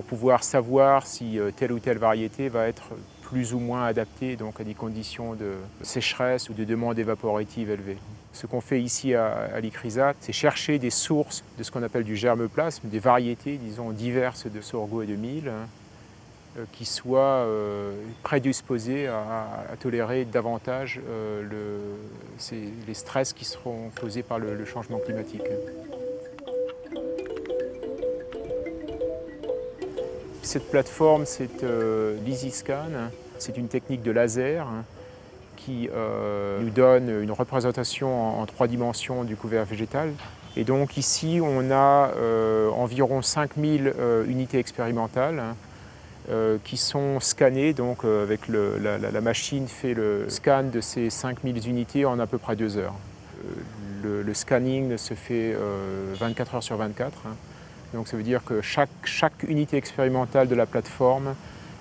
pouvoir savoir si telle ou telle variété va être plus ou moins adaptée donc, à des conditions de sécheresse ou de demande évaporative élevée. Ce qu'on fait ici à l'ICRISAT, c'est chercher des sources de ce qu'on appelle du germoplasme, des variétés, disons, diverses de sorgho et de mil, hein, qui soient prédisposés à tolérer davantage les stress qui seront causés par le changement climatique. Cette plateforme, c'est l'EasyScan. C'est une technique de laser qui nous donne une représentation en 3 dimensions du couvert végétal. Et donc ici, on a environ 5000 unités expérimentales qui sont scannées. Donc avec la machine fait le scan de ces 5000 unités en à peu près 2 heures. Le scanning se fait 24 heures sur 24. Donc ça veut dire que chaque unité expérimentale de la plateforme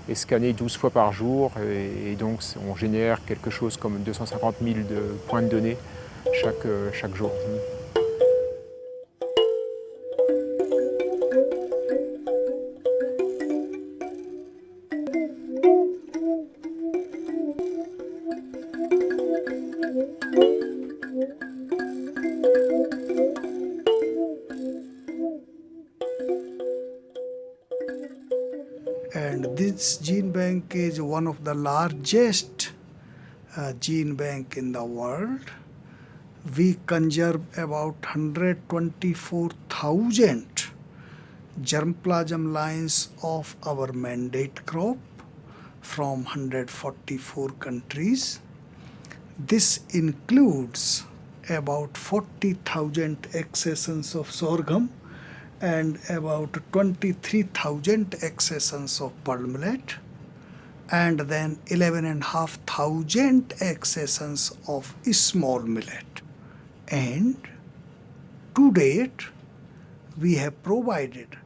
est scannée 12 fois par jour et donc on génère quelque chose comme 250 000 points de données chaque jour. And this gene bank is one of the largest gene bank in the world. We conserve about 124,000 germplasm lines of our mandate crop from 144 countries. This includes about 40,000 accessions of sorghum and about 23,000 accessions of pearl millet, and then 11,500 accessions of small millet. And to date, we have provided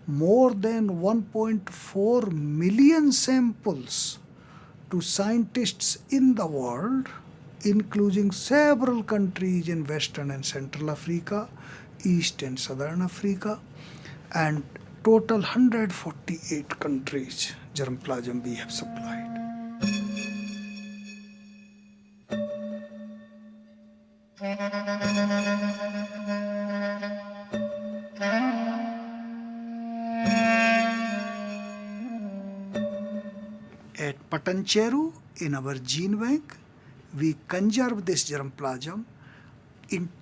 more than 1.4 million samples to scientists in the world, including several countries in Western and Central Africa, East and Southern Africa, and total 148 countries germplasm we have supplied. At Patancheru, in our gene bank, we conserve this germplasm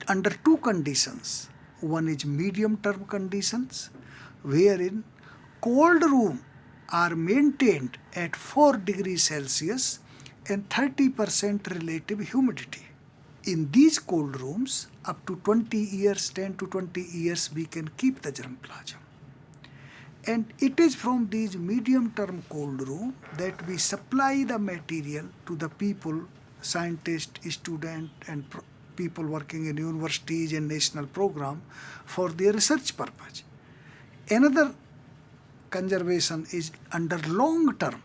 under 2 conditions. One is medium-term conditions, wherein cold room are maintained at 4 degrees Celsius and 30% relative humidity. In these cold rooms, up to 20 years, 10 to 20 years, we can keep the germplasm. And it is from these medium-term cold room that we supply the material to the people, scientists, students, and people working in universities and national program for their research purpose. Another conservation is under long term,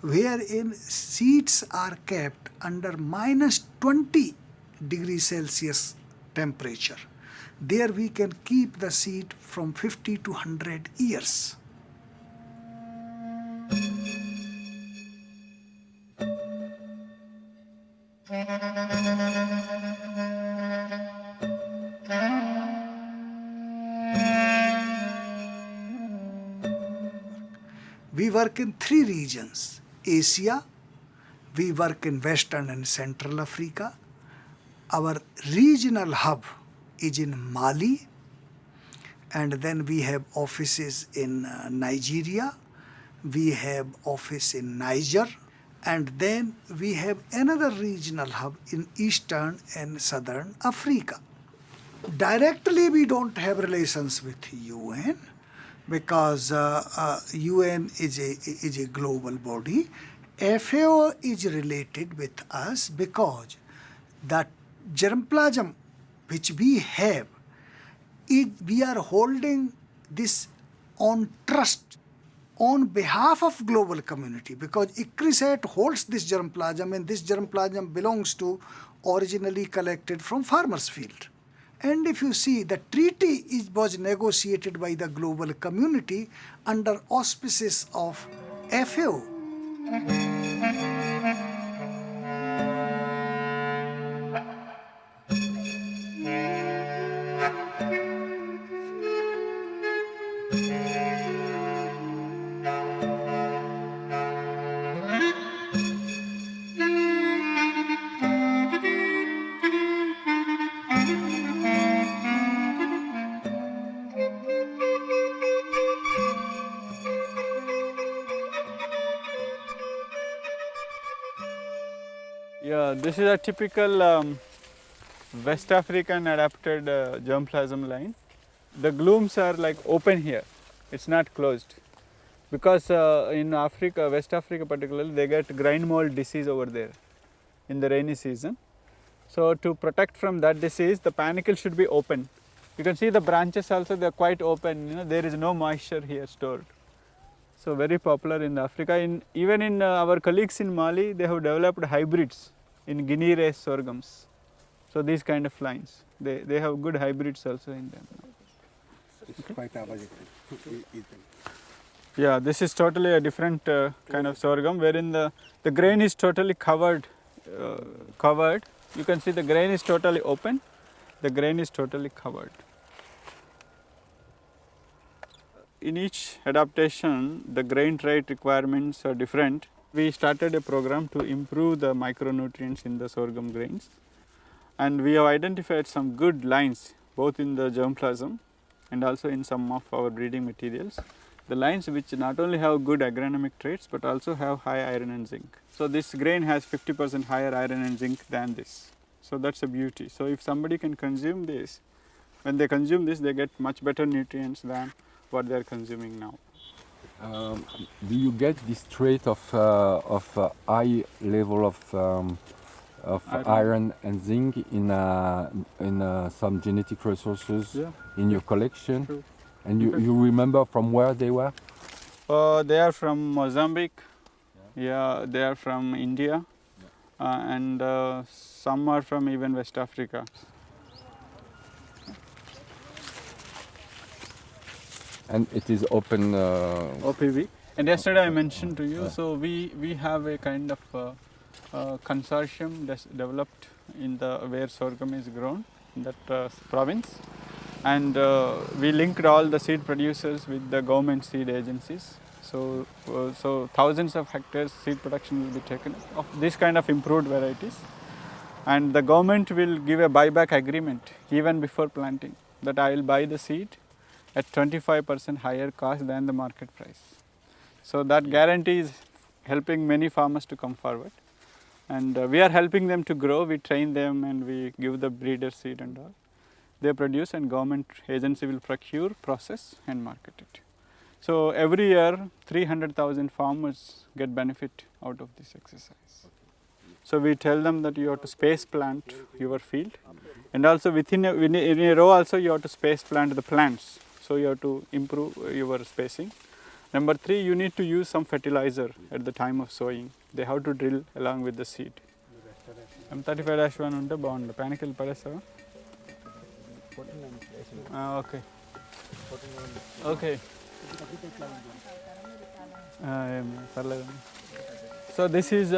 wherein seeds are kept under minus 20 degrees Celsius temperature. There we can keep the seed from 50 to 100 years. We work in 3 regions: Asia, we work in Western and Central Africa. Our regional hub is in Mali, and then we have offices in Nigeria, we have office in Niger, and then we have another regional hub in Eastern and Southern Africa. Directly we don't have relations with UN, because UN is a global body. FAO is related with us because that germplasm which we have, we are holding this on trust on behalf of global community, because ICRISAT holds this germplasm, and this germplasm belongs to originally collected from farmers' field. And if you see, the treaty was negotiated by the global community under auspices of FAO. Yeah, this is a typical West African adapted germplasm line. The glooms are like open here, it's not closed. Because in Africa, West Africa particularly, they get grain mold disease over there in the rainy season. So to protect from that disease, the panicle should be open. You can see the branches also, they are quite open, there is no moisture here stored. So very popular in Africa. Even in our colleagues in Mali, they have developed hybrids in Guinea race sorghums. So these kind of lines, they have good hybrids also in them. Okay. Yeah, this is totally a different kind of sorghum, wherein the grain is totally covered. You can see the grain is totally open, the grain is totally covered. In each adaptation, the grain trait requirements are different. We started a program to improve the micronutrients in the sorghum grains. And we have identified some good lines, both in the germplasm and also in some of our breeding materials. The lines which not only have good agronomic traits, but also have high iron and zinc. So this grain has 50% higher iron and zinc than this. So that's a beauty. So if somebody can consume this, when they consume this, they get much better nutrients than what they are consuming now. Do you get this trait of high level of iron and zinc in some genetic resources in your collection? True. And you remember from where they were? They are from Mozambique. Yeah, they are from India, and some are from even West Africa. And it is open OPV. And yesterday I mentioned to you, so we have a kind of consortium that's developed in where sorghum is grown in that province, and we linked all the seed producers with the government seed agencies. So thousands of hectares seed production will be taken of this kind of improved varieties, and the government will give a buyback agreement even before planting, that I will buy the seed at 25% higher cost than the market price. So that guarantee is helping many farmers to come forward, and we are helping them to grow. We train them and we give the breeder seed and all. They produce, and government agency will procure, process and market it. So every year 300,000 farmers get benefit out of this exercise. So we tell them that you have to space plant your field, and also in a row also you have to space plant the plants. So you have to improve your spacing. Number 3, you need to use some fertilizer at the time of sowing. They have to drill along with the seed. M35-1 unte bagundu. Panicle padesava? Okay. Okay. So this is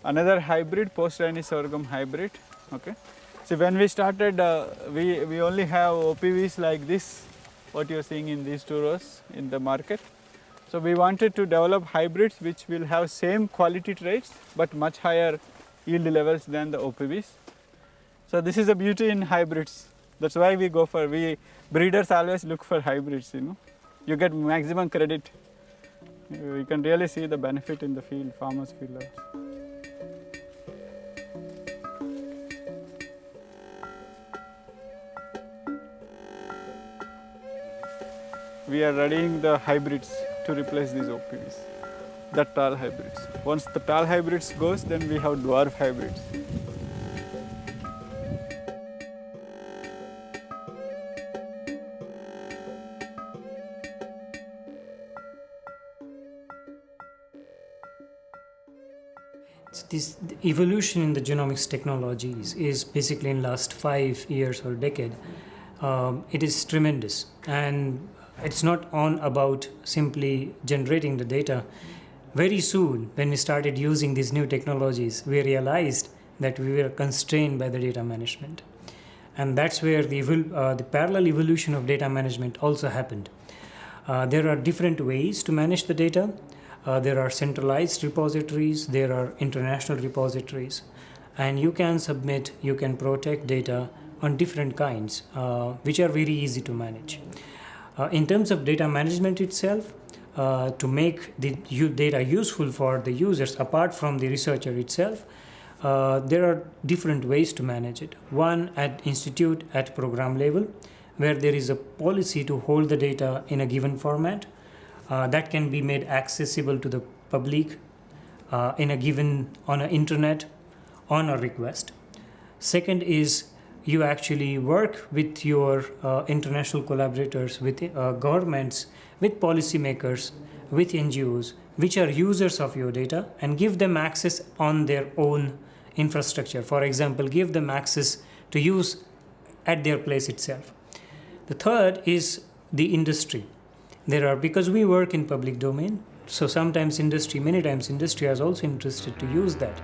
another hybrid, post-rainy sorghum hybrid. Okay. So when we started, we only have OPVs like this, what you are seeing in these 2 rows in the market. So we wanted to develop hybrids which will have same quality traits but much higher yield levels than the OPVs. So this is a beauty in hybrids. That's why breeders always look for hybrids, You get maximum credit. You can really see the benefit in the field, farmers feel also. We are readying the hybrids to replace these OPVs, the tall hybrids. Once the tall hybrids goes, then we have dwarf hybrids. This evolution in the genomics technologies is basically in last 5 years or decade. It is tremendous, and it's not on about simply generating the data. Very soon, when we started using these new technologies, we realized that we were constrained by the data management. And that's where the parallel evolution of data management also happened. There are different ways to manage the data. There are centralized repositories, there are international repositories, and you can submit, you can protect data on different kinds, which are very easy to manage. In terms of data management itself, to make the data useful for the users, apart from the researcher itself, there are different ways to manage it. One at institute, at program level, where there is a policy to hold the data in a given format. That can be made accessible to the public on an internet on a request. Second is you actually work with your international collaborators, with governments, with policymakers, with NGOs, which are users of your data, and give them access on their own infrastructure. For example, give them access to use at their place itself. The third is the industry. Because we work in public domain, so many times industry is also interested to use that.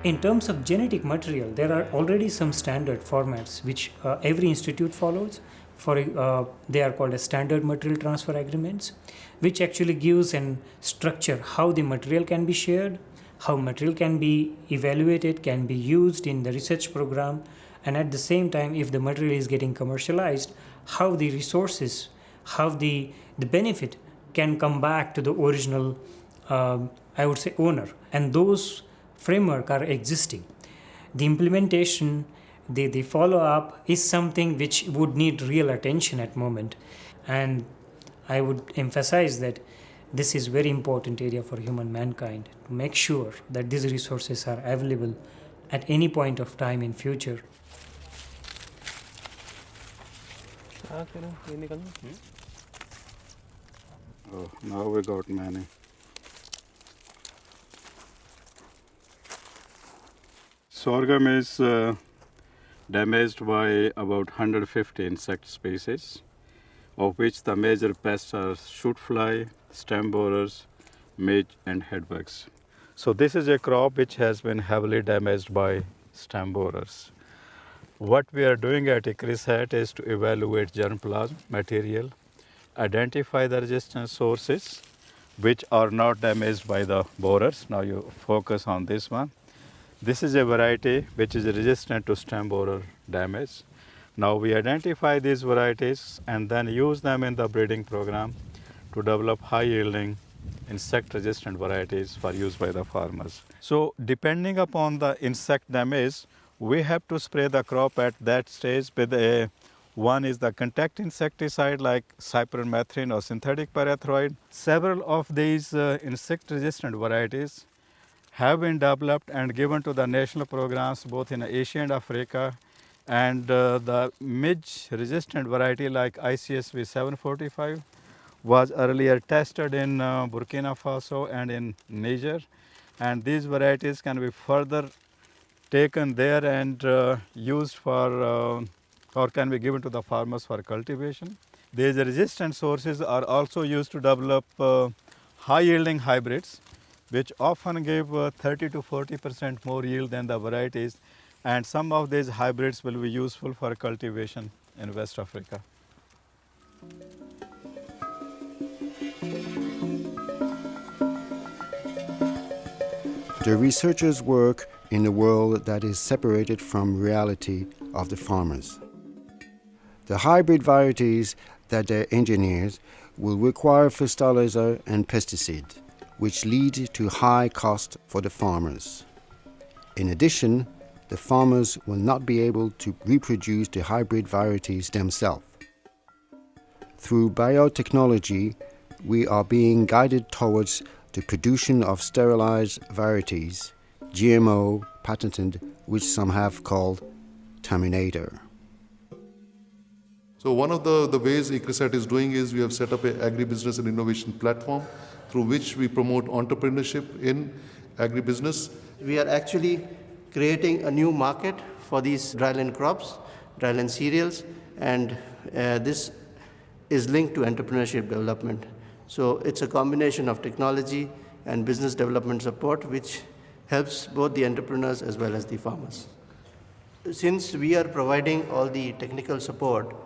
In terms of genetic material, there are already some standard formats which every institute follows. They are called as standard material transfer agreements, which actually gives a structure how the material can be shared, how material can be evaluated, can be used in the research program, and at the same time, if the material is getting commercialized, how the resources, how the benefit can come back to the original, owner. And those framework are existing. The implementation, the follow-up is something which would need real attention at the moment. And I would emphasize that this is very important area for human mankind to make sure that these resources are available at any point of time in future. Oh, now we got many. Sorghum is damaged by about 150 insect species, of which the major pests are shoot fly, stem borers, midge, and headbugs. So this is a crop which has been heavily damaged by stem borers. What we are doing at ICRISAT is to evaluate germplasm material, identify the resistance sources which are not damaged by the borers. Now you focus on this one. This is a variety which is resistant to stem borer damage. Now we identify these varieties and then use them in the breeding program to develop high-yielding insect-resistant varieties for use by the farmers. So depending upon the insect damage, we have to spray the crop at that stage with one is the contact insecticide like cypermethrin or synthetic pyrethroid. Several of these insect-resistant varieties have been developed and given to the national programs both in Asia and Africa, and the midge-resistant variety like ICSV 745 was earlier tested in Burkina Faso and in Niger, and these varieties can be further taken there and used for or can be given to the farmers for cultivation. These resistant sources are also used to develop high-yielding hybrids, which often give 30 to 40% more yield than the varieties, and some of these hybrids will be useful for cultivation in West Africa. The researchers work in a world that is separated from reality of the farmers. The hybrid varieties that they engineers will require fertilizer and pesticide, which lead to high cost for the farmers. In addition, the farmers will not be able to reproduce the hybrid varieties themselves. Through biotechnology, we are being guided towards the production of sterilized varieties, GMO patented, which some have called Terminator. So one of the ways ICRISAT is doing is we have set up an agribusiness and innovation platform through which we promote entrepreneurship in agribusiness. We are actually creating a new market for these dryland crops, dryland cereals, and this is linked to entrepreneurship development. So it's a combination of technology and business development support which helps both the entrepreneurs as well as the farmers. Since we are providing all the technical support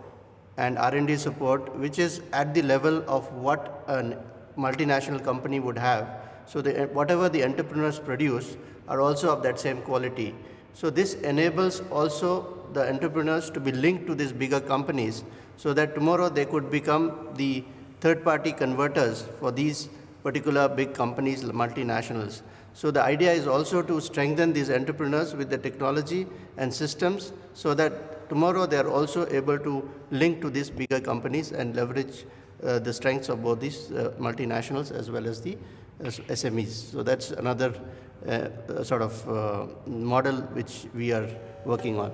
and R&D support, which is at the level of what a multinational company would have, so whatever the entrepreneurs produce are also of that same quality. So this enables also the entrepreneurs to be linked to these bigger companies so that tomorrow they could become the third-party converters for these particular big companies, multinationals. So the idea is also to strengthen these entrepreneurs with the technology and systems so that tomorrow they are also able to link to these bigger companies and leverage the strengths of both these multinationals as well as the SMEs. So that's another sort of model which we are working on.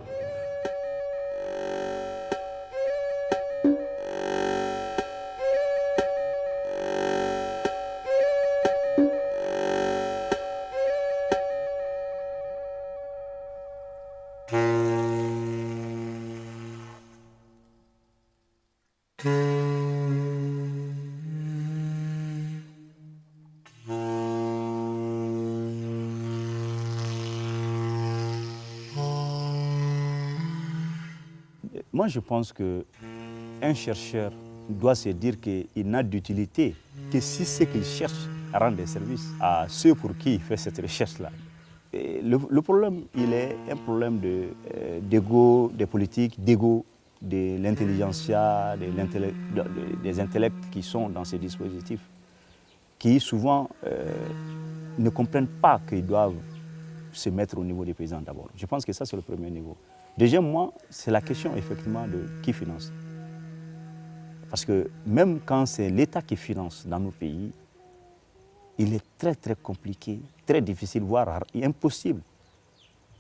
Moi, je pense qu'un chercheur doit se dire qu'il n'a d'utilité que si ce qu'il cherche rend des services à ceux pour qui il fait cette recherche-là. Le problème, il est un problème d'ego, des politiques, d'ego, de l'intelligentsia, des intellects qui sont dans ces dispositifs, qui souvent ne comprennent pas qu'ils doivent se mettre au niveau des paysans d'abord. Je pense que ça, c'est le premier niveau. Deuxièmement, c'est la question effectivement de qui finance. Parce que même quand c'est l'État qui finance dans nos pays, il est très très compliqué, très difficile, voire impossible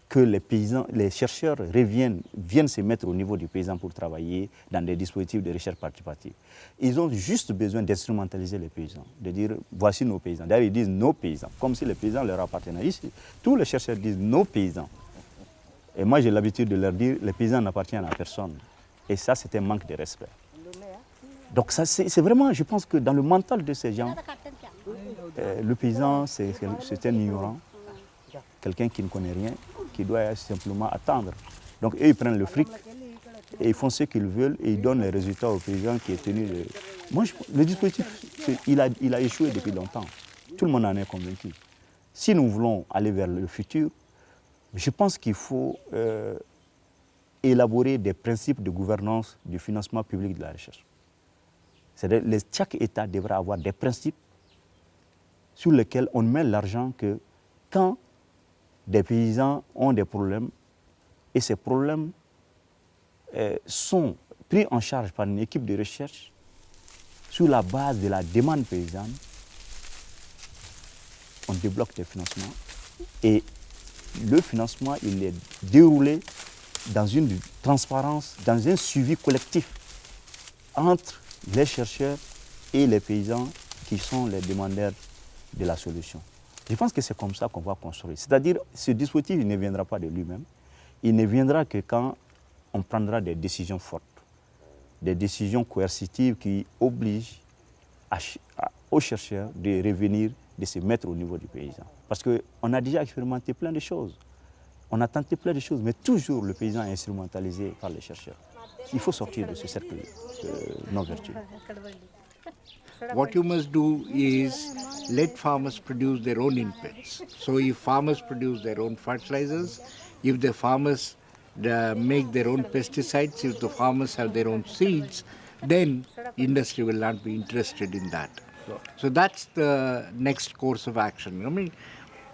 que les paysans, les chercheurs viennent se mettre au niveau du paysan pour travailler dans des dispositifs de recherche participative. Ils ont juste besoin d'instrumentaliser les paysans, de dire voici nos paysans. D'ailleurs, ils disent nos paysans, comme si les paysans leur appartenaient. Ici, tous les chercheurs disent nos paysans. Et moi, j'ai l'habitude de leur dire les paysans n'appartiennent à personne. Et ça, c'est un manque de respect. Donc, c'est vraiment, je pense que dans le mental de ces gens, le paysan, c'est un ignorant, quelqu'un qui ne connaît rien, qui doit simplement attendre. Donc, eux, ils prennent le fric et ils font ce qu'ils veulent et ils donnent les résultats aux paysans qui est tenu de... Moi, le dispositif, il a échoué depuis longtemps. Tout le monde en est convaincu. Si nous voulons aller vers le futur, je pense qu'il faut élaborer des principes de gouvernance du financement public de la recherche. C'est-à-dire que chaque État devra avoir des principes sur lesquels on met l'argent que quand des paysans ont des problèmes et ces problèmes sont pris en charge par une équipe de recherche sur la base de la demande paysanne, on débloque des financements et le financement, il est déroulé dans une transparence, dans un suivi collectif entre les chercheurs et les paysans qui sont les demandeurs de la solution. Je pense que c'est comme ça qu'on va construire. C'est-à-dire, ce dispositif il ne viendra pas de lui-même. Il ne viendra que quand on prendra des décisions fortes, des décisions coercitives qui obligent aux chercheurs de revenir, de se mettre au niveau du paysan. Parce qu'on a déjà expérimenté plein de choses. On a tenté plein de choses, mais toujours le paysan est instrumentalisé par les chercheurs. Il faut sortir de ce cercle de non-vertu. What you must do is let farmers produce their own inputs. So if farmers produce their own fertilizers, if the farmers make their own pesticides, if the farmers have their own seeds, then industry will not be interested in that. So that's the next course of action. I mean,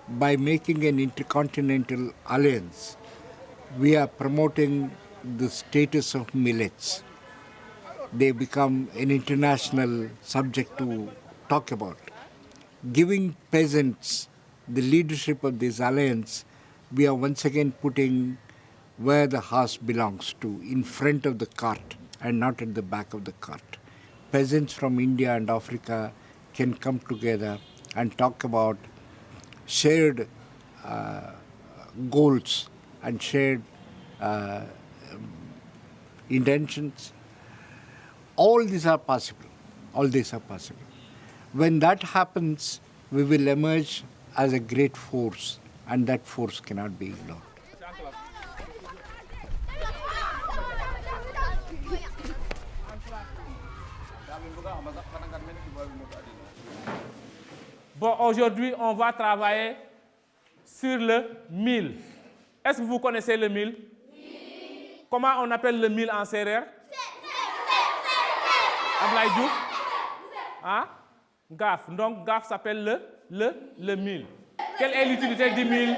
by making an intercontinental alliance we are promoting the status of millets. They become an international subject to talk about. Giving peasants the leadership of this alliance, we are once again putting where the horse belongs to, in front of the cart and not at the back of the cart. Peasants from India and Africa can come together and talk about shared goals and shared intentions. All these are possible. All these are possible. When that happens, we will emerge as a great force, and that force cannot be ignored. Bon, aujourd'hui, on va travailler sur le mil. Est-ce que vous connaissez le mil? Oui. Comment on appelle le mil en sérère? Ablaye Diouf? Hein? Gaf. Donc, gaf s'appelle le mil. Quelle est l'utilité du mil?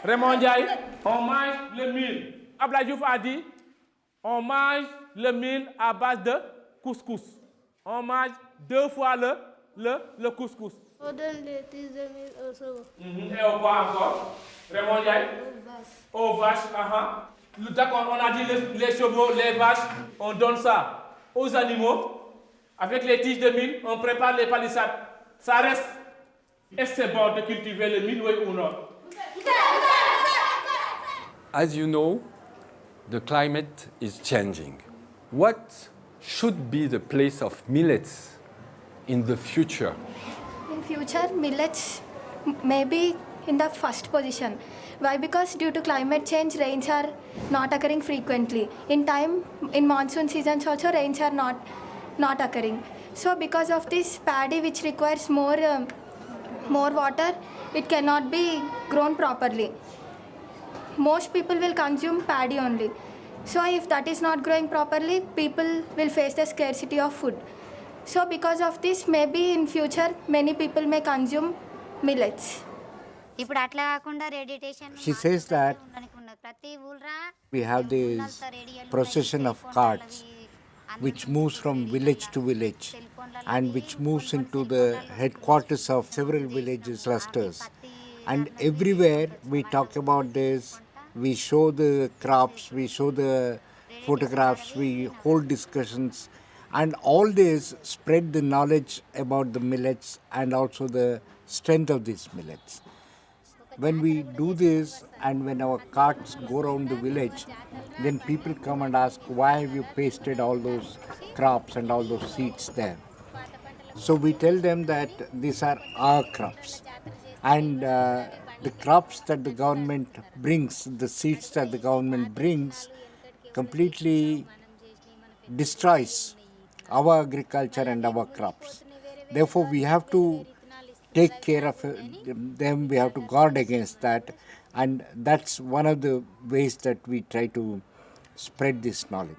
Raymond Ndiaye? On mange le mil. Ablaye Diouf a dit, on mange le mil à base de couscous. On mange 2 fois le couscous. On donne les tiges de mil aux chevaux. Et au quoi encore? Raymond Ndiaye? Aux vaches. D'accord, on a dit les chevaux, les vaches, on donne ça aux animaux. Avec les tiges de mil, on prépare les palissades. Ça reste. Est-ce que c'est bon de cultiver le mil, oui ou non? As you know, the climate is changing. What should be the place of millets in the future? In future, millets may be in the first position. Why? Because due to climate change, rains are not occurring frequently. In monsoon seasons also, rains are not occurring. So because of this, paddy which requires more water, it cannot be grown properly. Most people will consume paddy only. So if that is not growing properly, people will face the scarcity of food. So because of this, maybe in future, many people may consume millets. She says that we have this procession of carts which moves from village to village and which moves into the headquarters of several villages clusters. And everywhere we talk about this, we show the crops, we show the photographs, we hold discussions, and all this spread the knowledge about the millets and also the strength of these millets. When we do this and when our carts go around the village, then people come and ask, why have you pasted all those crops and all those seeds there? So we tell them that these are our crops. And the crops that the government brings, the seeds that the government brings, completely destroys our agriculture and our crops. Therefore, we have to take care of them, we have to guard against that, and that's one of the ways that we try to spread this knowledge.